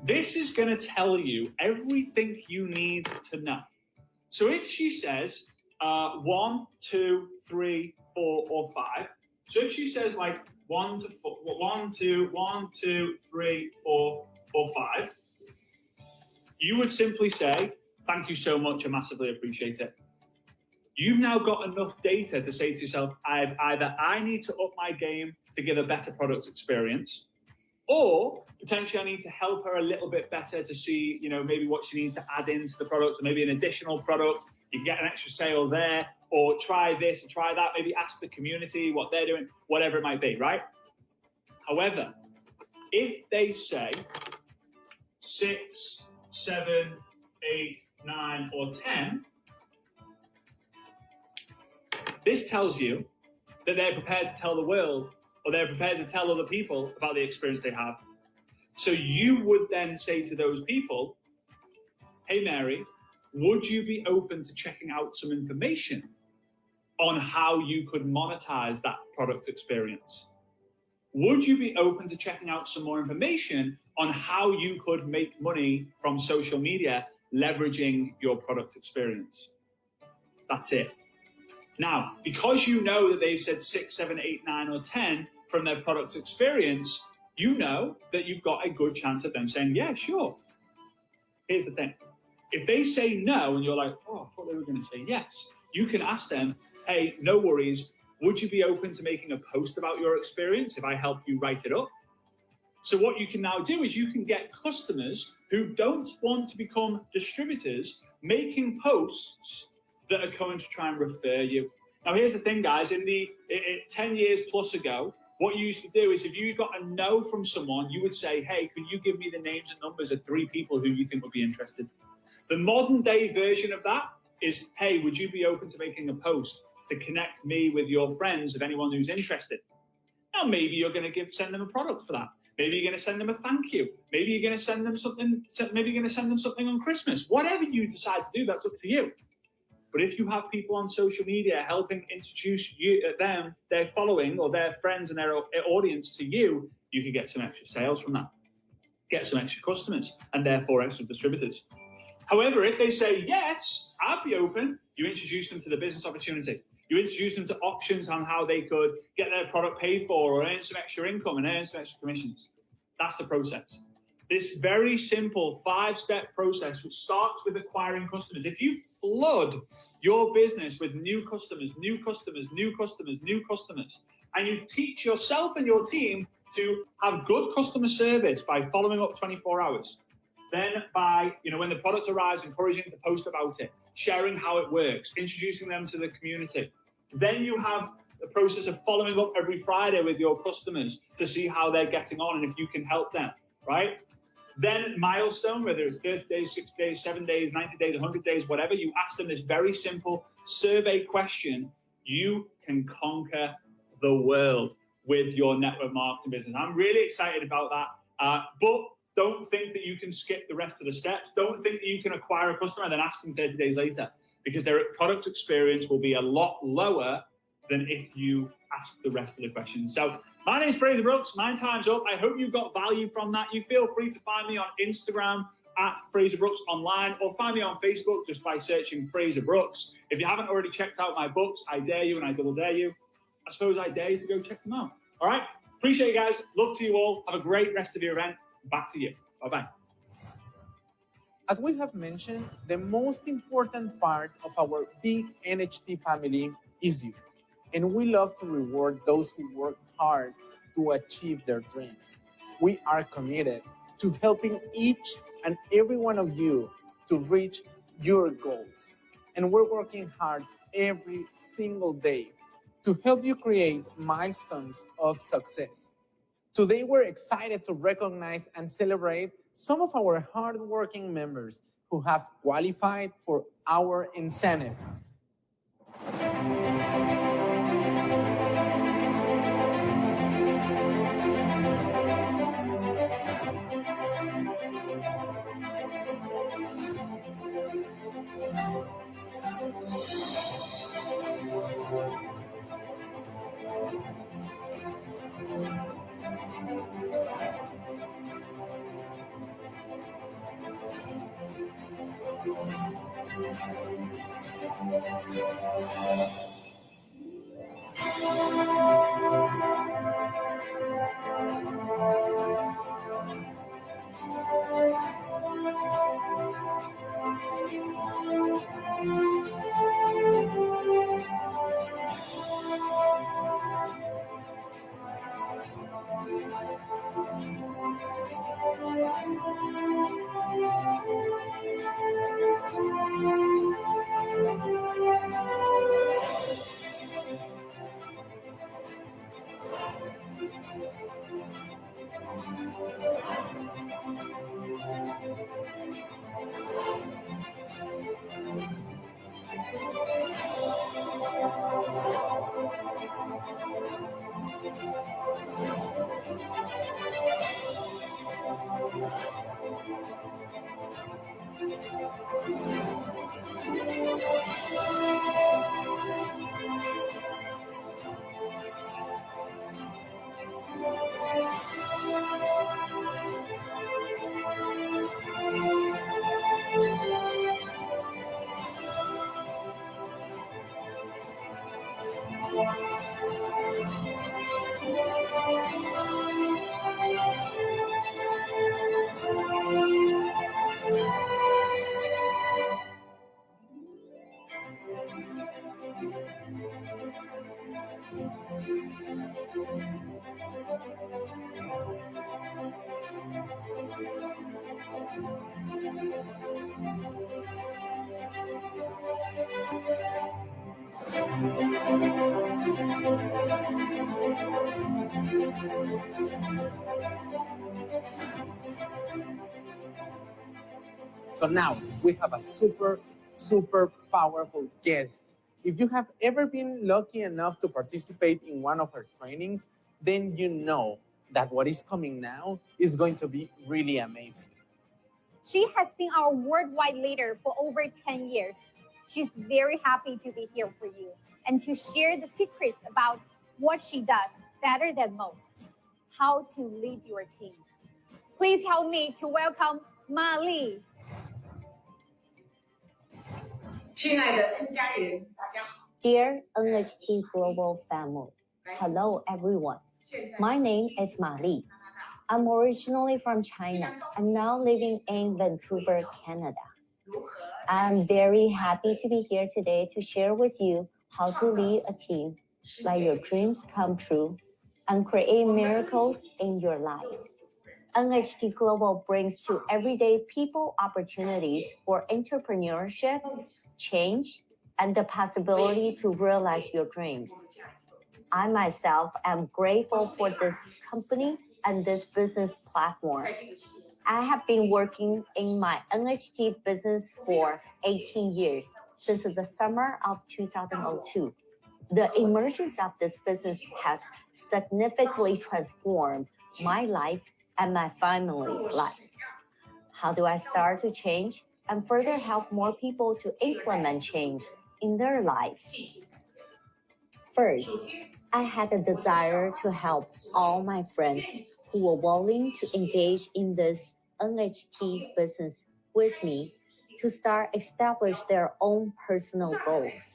This is going to tell you everything you need to know. So if she says 1, 2, 3, 4, or 5, so if she says like 1, 2, 3, 4, or 5, you would simply say, thank you so much, I massively appreciate it. You've now got enough data to say to yourself, I need to up my game to give a better product experience, or potentially I need to help her a little bit better to see, maybe what she needs to add into the product, or maybe an additional product. You can get an extra sale there, or try this and try that. Maybe ask the community what they're doing, whatever it might be, right? However, if they say 6, 7, 8, 9, or 10, this tells you that they're prepared to tell the world, or they're prepared to tell other people about the experience they have. So you would then say to those people, hey Mary, would you be open to checking out some information on how you could monetize that product experience? Would you be open to checking out some more information on how you could make money from social media leveraging your product experience? That's it. Now, because you know that they've said 6, 7, 8, 9, or 10 from their product experience, you know that you've got a good chance of them saying, yeah, sure. Here's the thing. If they say no and you're like, oh, I thought they were going to say yes, you can ask them, hey, no worries. Would you be open to making a post about your experience if I help you write it up? So what you can now do is you can get customers who don't want to become distributors making posts that are going to try and refer you. Now, here's the thing, guys. 10 years plus ago, what you used to do is if you got a no from someone, you would say, hey, could you give me the names and numbers of 3 people who you think would be interested? The modern day version of that is, hey, would you be open to making a post to connect me with your friends of anyone who's interested? Now, maybe you're going to send them a product for that. Maybe you're going to send them a thank you. Maybe you're going to send them something. Maybe you're going to send them something on Christmas. Whatever you decide to do, that's up to you. But if you have people on social media helping introduce them, their following, or their friends and their audience to you, you can get some extra sales from that. Get some extra customers, and therefore extra distributors. However, if they say, yes, I'd be open, you introduce them to the business opportunity. You introduce them to options on how they could get their product paid for, or earn some extra income and earn some extra commissions. That's the process. This very simple 5-step process, which starts with acquiring customers. If you flood your business with new customers, and you teach yourself and your team to have good customer service by following up 24 hours, then by, when the product arrives, encouraging them to post about it, sharing how it works, introducing them to the community. Then you have the process of following up every Friday with your customers to see how they're getting on and if you can help them, right? Then milestone, whether it's 30 days, 60 days, 7 days, 90 days, 100 days, whatever, you ask them this very simple survey question. You can conquer the world with your network marketing business. I'm really excited about that. But don't think that you can skip the rest of the steps. Don't think that you can acquire a customer and then ask them 30 days later, because their product experience will be a lot lower than if you ask the rest of the questions. So my name is Fraser Brooks. My time's up. I hope you got value from that. You feel free to find me on Instagram at Fraser Brooks Online, or find me on Facebook just by searching Fraser Brooks. If you haven't already checked out my books, I dare you and I double dare you. I suppose I dare you to go check them out. All right? Appreciate you guys. Love to you all. Have a great rest of your event. Back to you. Bye-bye. As we have mentioned, the most important part of our big NHT family is you. And we love to reward those who work hard to achieve their dreams. We are committed to helping each and every one of you to reach your goals. And we're working hard every single day to help you create milestones of success. Today, we're excited to recognize and celebrate some of our hardworking members who have qualified for our incentives. So now we have a super powerful guest. If you have ever been lucky enough to participate in one of her trainings, then you know that what is coming now is going to be really amazing. She has been our worldwide leader for over 10 years. She's very happy to be here for you and to share the secrets about what she does better than most, how to lead your team. Please help me to welcome Ma Li. 亲爱的 N 家人，大家好。 Dear NHT Global family, hello everyone. My name is Ma Li. I'm originally from China and now living in Vancouver, Canada. I'm very happy to be here today to share with you how to lead a team, let your dreams come true, and create miracles in your life. NHT Global brings to everyday people opportunities for entrepreneurship, change, and the possibility to realize your dreams. I myself am grateful for this company and this business platform. I have been working in my NHT business for 18 years, since the summer of 2002. The emergence of this business has significantly transformed my life and my family's life. How do I start to change and further help more people to implement change in their lives? First, I had a desire to help all my friends who were willing to engage in this NHT business with me to start establish their own personal goals.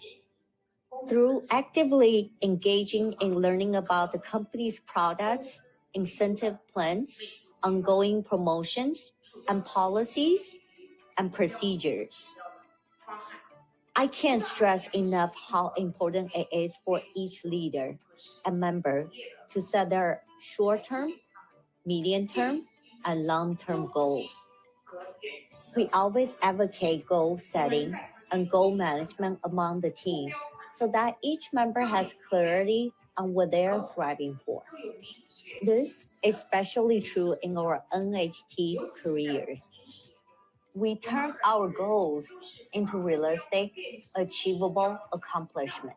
Through actively engaging in learning about the company's products, incentive plans, ongoing promotions, and policies and procedures. I can't stress enough how important it is for each leader and member to set their short-term, medium-term, and long-term goals. We always advocate goal setting and goal management among the team so that each member has clarity and what they're thriving for. This is especially true in our NHT careers. We turn our goals into realistic, achievable accomplishments,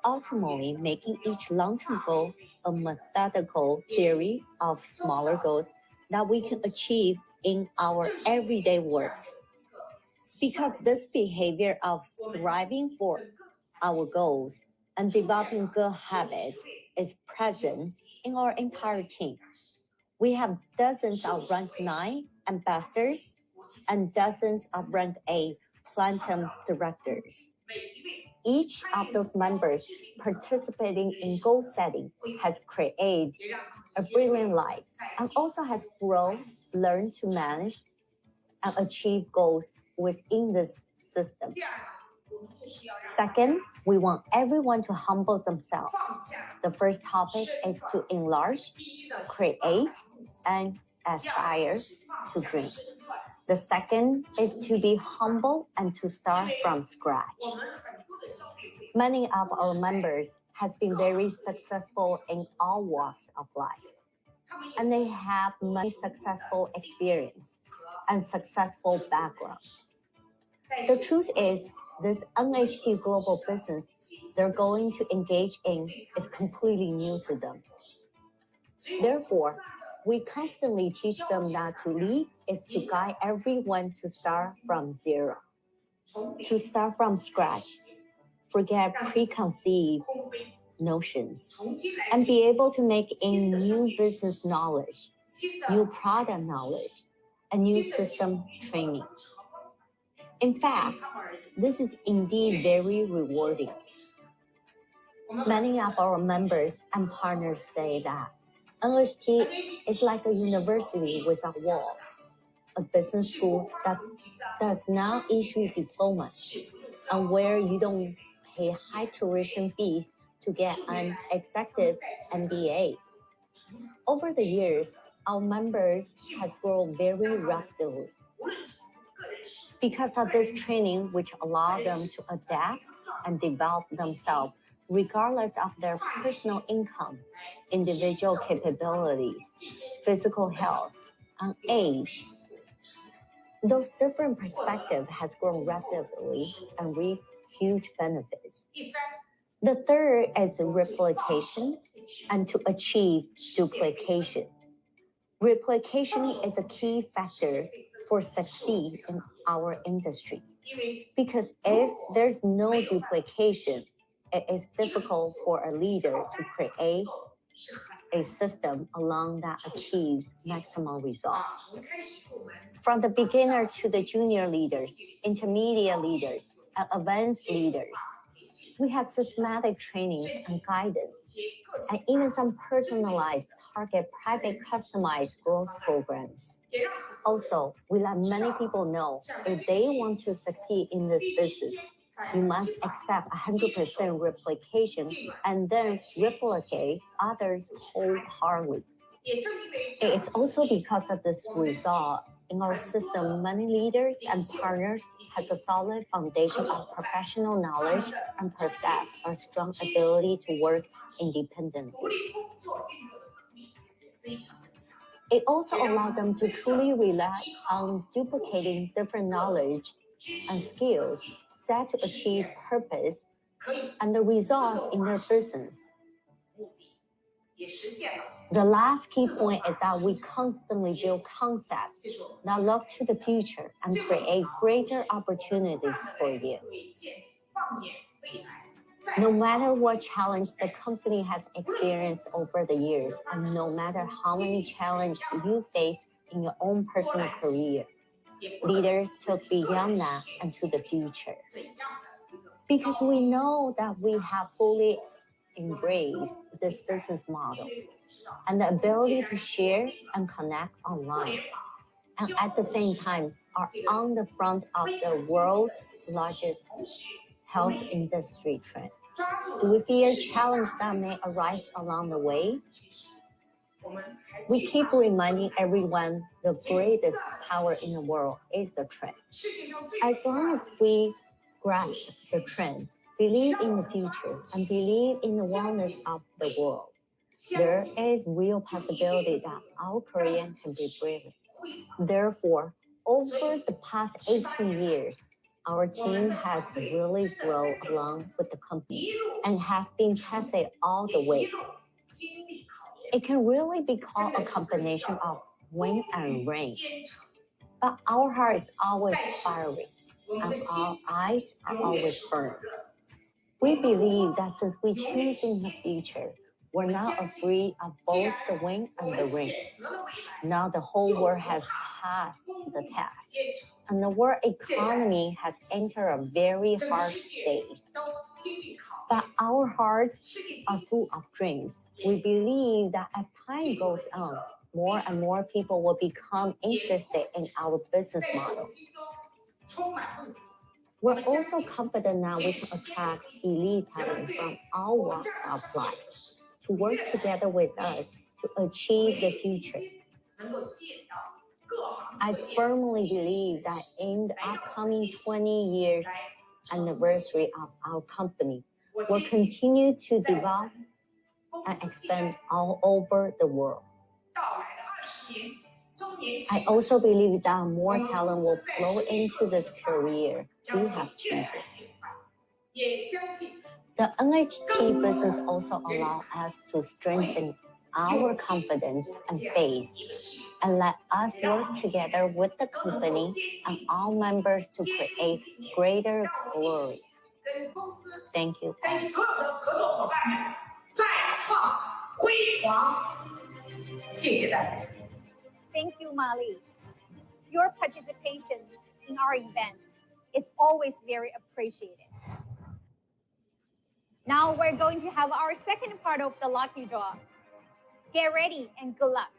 ultimately making each long-term goal a methodical theory of smaller goals that we can achieve in our everyday work. Because this behavior of striving for our goals and developing good habits is present in our entire team. We have dozens of rank 9 ambassadors and dozens of rank 8 platinum directors. Each of those members participating in goal setting has created a brilliant life and also has grown, learned to manage, and achieve goals within this system. Second, we want everyone to humble themselves. The first topic is to enlarge, create, and aspire to dream. The second is to be humble and to start from scratch. Many of our members have been very successful in all walks of life, and they have many successful experience and successful backgrounds. The truth is, this NHT Global business they're going to engage in is completely new to them. Therefore, we constantly teach them that to lead is to guide everyone to start from zero, to start from scratch, forget preconceived notions, and be able to make in new business knowledge, new product knowledge, and new system training. In fact, this is indeed very rewarding. Many of our members and partners say that NHT is like a university without walls, a business school that does not issue diplomas, and where you don't pay high tuition fees to get an executive MBA. Over the years, our members has grown very rapidly. Because of this training, which allow them to adapt and develop themselves regardless of their personal income, individual capabilities, physical health, and age. Those different perspectives has grown rapidly and reap huge benefits. The third is replication and to achieve duplication. Replication is a key factor for succeed in our industry, because if there's no duplication, it is difficult for a leader to create a system along that achieves maximum results. From the beginner to the junior leaders, intermediate leaders, and advanced leaders, we have systematic trainings and guidance, and even some personalized, target, private, customized growth programs. Also, we let many people know if they want to succeed in this business, you must accept 100% replication and then replicate others wholeheartedly. It's also because of this result in our system, many leaders and partners have a solid foundation of professional knowledge and possess a strong ability to work independently. It also allows them to truly rely on duplicating different knowledge and skills set to achieve purpose and the results in their business. The last key point is that we constantly build concepts that look to the future and create greater opportunities for you. No matter what challenge the company has experienced over the years, and no matter how many challenges you face in your own personal career, leaders took beyond that and to the future. Because we know that we have fully embraced this business model and the ability to share and connect online, and at the same time are on the front of the world's largest health industry trend. Do we fear challenges that may arise along the way? We keep reminding everyone the greatest power in the world is the trend. As long as we grasp the trend, believe in the future, and believe in the wellness of the world. There is real possibility that our Korean can be brilliant. Therefore, over the past 18 years, our team has really grown along with the company and has been tested all the way. It can really be called a combination of wind and rain. But our heart is always fiery, and our eyes are always firm. We believe that since we choose in the future, we're not afraid of both the wind and the rain. Now the whole world has passed the test, and the world economy has entered a very hard stage. But our hearts are full of dreams. We believe that as time goes on, more and more people will become interested in our business model. We're also confident that we can attract elite talent from all walks of life to work together with us to achieve the future. I firmly believe that in the upcoming 20 years anniversary of our company, we'll continue to develop and expand all over the world. I also believe that more talent will flow into this career we have chosen. The NHT business also allows us to strengthen our confidence and faith, and let us work together with the company and all members to create greater glories. Thank you. Thank you, Mali. Your participation in our events is always very appreciated. Now we're going to have our second part of the lucky draw. Get ready and good luck.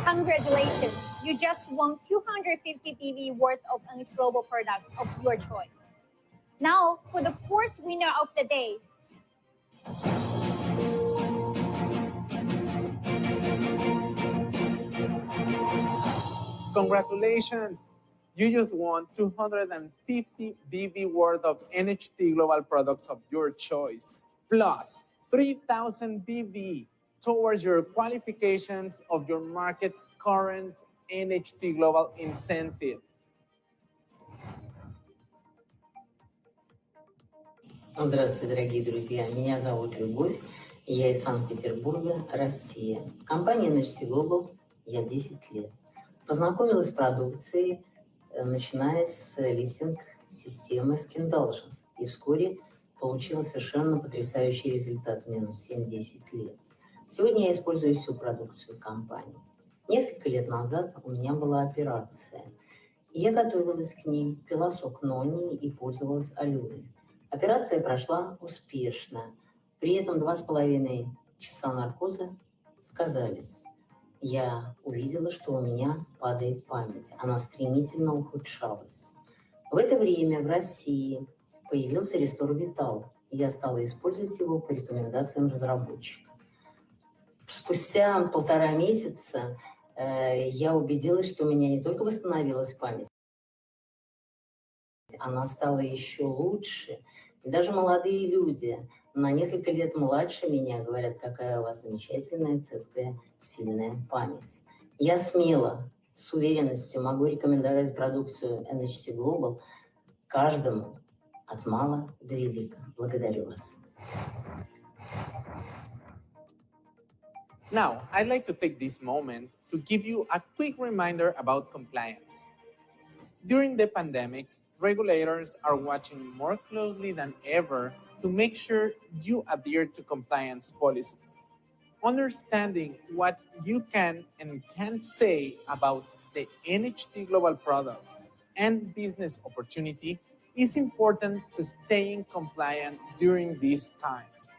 Congratulations, you just won 250 PV worth of NHT Global products of your choice. Now, for the fourth winner of the day. Congratulations! You just won 250 BV worth of NHT Global products of your choice, plus 3,000 BV towards your qualifications of your market's current NHT Global incentive. Здравствуйте, дорогие друзья. Меня зовут Любовь. Я из Санкт-Петербурга, Россия. В компании NHT GLOBAL я 10 лет. Познакомилась с продукцией, начиная с лифтинг-системы Skin Indulgence. И вскоре получила совершенно потрясающий результат, минус 7-10 лет. Сегодня я использую всю продукцию компании. Несколько лет назад у меня была операция. И я готовилась к ней, пила сок нони и пользовалась алюрой. Операция прошла успешно. При этом 2,5 часа наркоза сказались. Я увидела, что у меня падает память. Она стремительно ухудшалась. В это время в России появился Restore Vital, и я стала использовать его по рекомендациям разработчика. Спустя 1,5 месяца я убедилась, что у меня не только восстановилась память, она стала еще лучше. И даже молодые люди, на несколько лет младше меня, говорят, какая у вас замечательная, цепкая, сильная память. Я смело, с уверенностью могу рекомендовать продукцию NHT GLOBAL каждому от мала до велика. Благодарю вас. Now, I'd like to take this moment to give you a quick reminder about compliance. During the pandemic, regulators are watching more closely than ever to make sure you adhere to compliance policies. Understanding what you can and can't say about the NHT Global products and business opportunity is important to staying compliant during these times.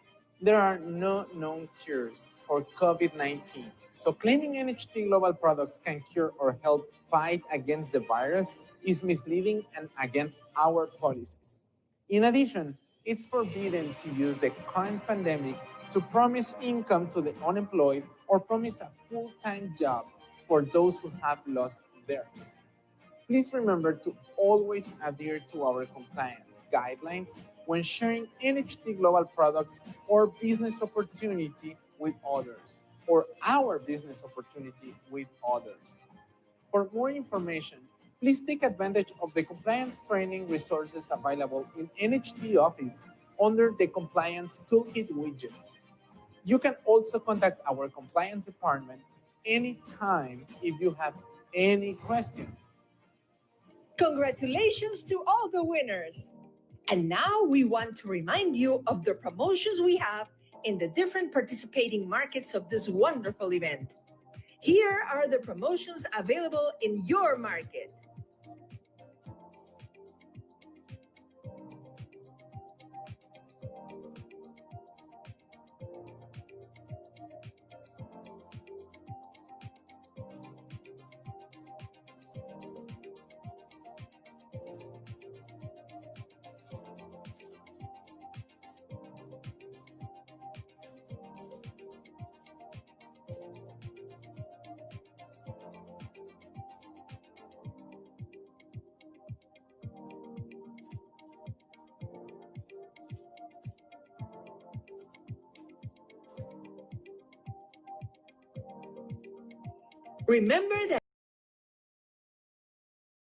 There are no known cures for COVID-19, so claiming NHT Global products can cure or help fight against the virus is misleading and against our policies. In addition, it's forbidden to use the current pandemic to promise income to the unemployed or promise a full-time job for those who have lost theirs. Please remember to always adhere to our compliance guidelines when sharing NHT Global products or business opportunity with others, or our business opportunity with others. For more information, please take advantage of the compliance training resources available in NHT Office under the Compliance Toolkit widget. You can also contact our compliance department anytime if you have any question. Congratulations to all the winners! And now we want to remind you of the promotions we have in the different participating markets of this wonderful event. Here are the promotions available in your market. Remember that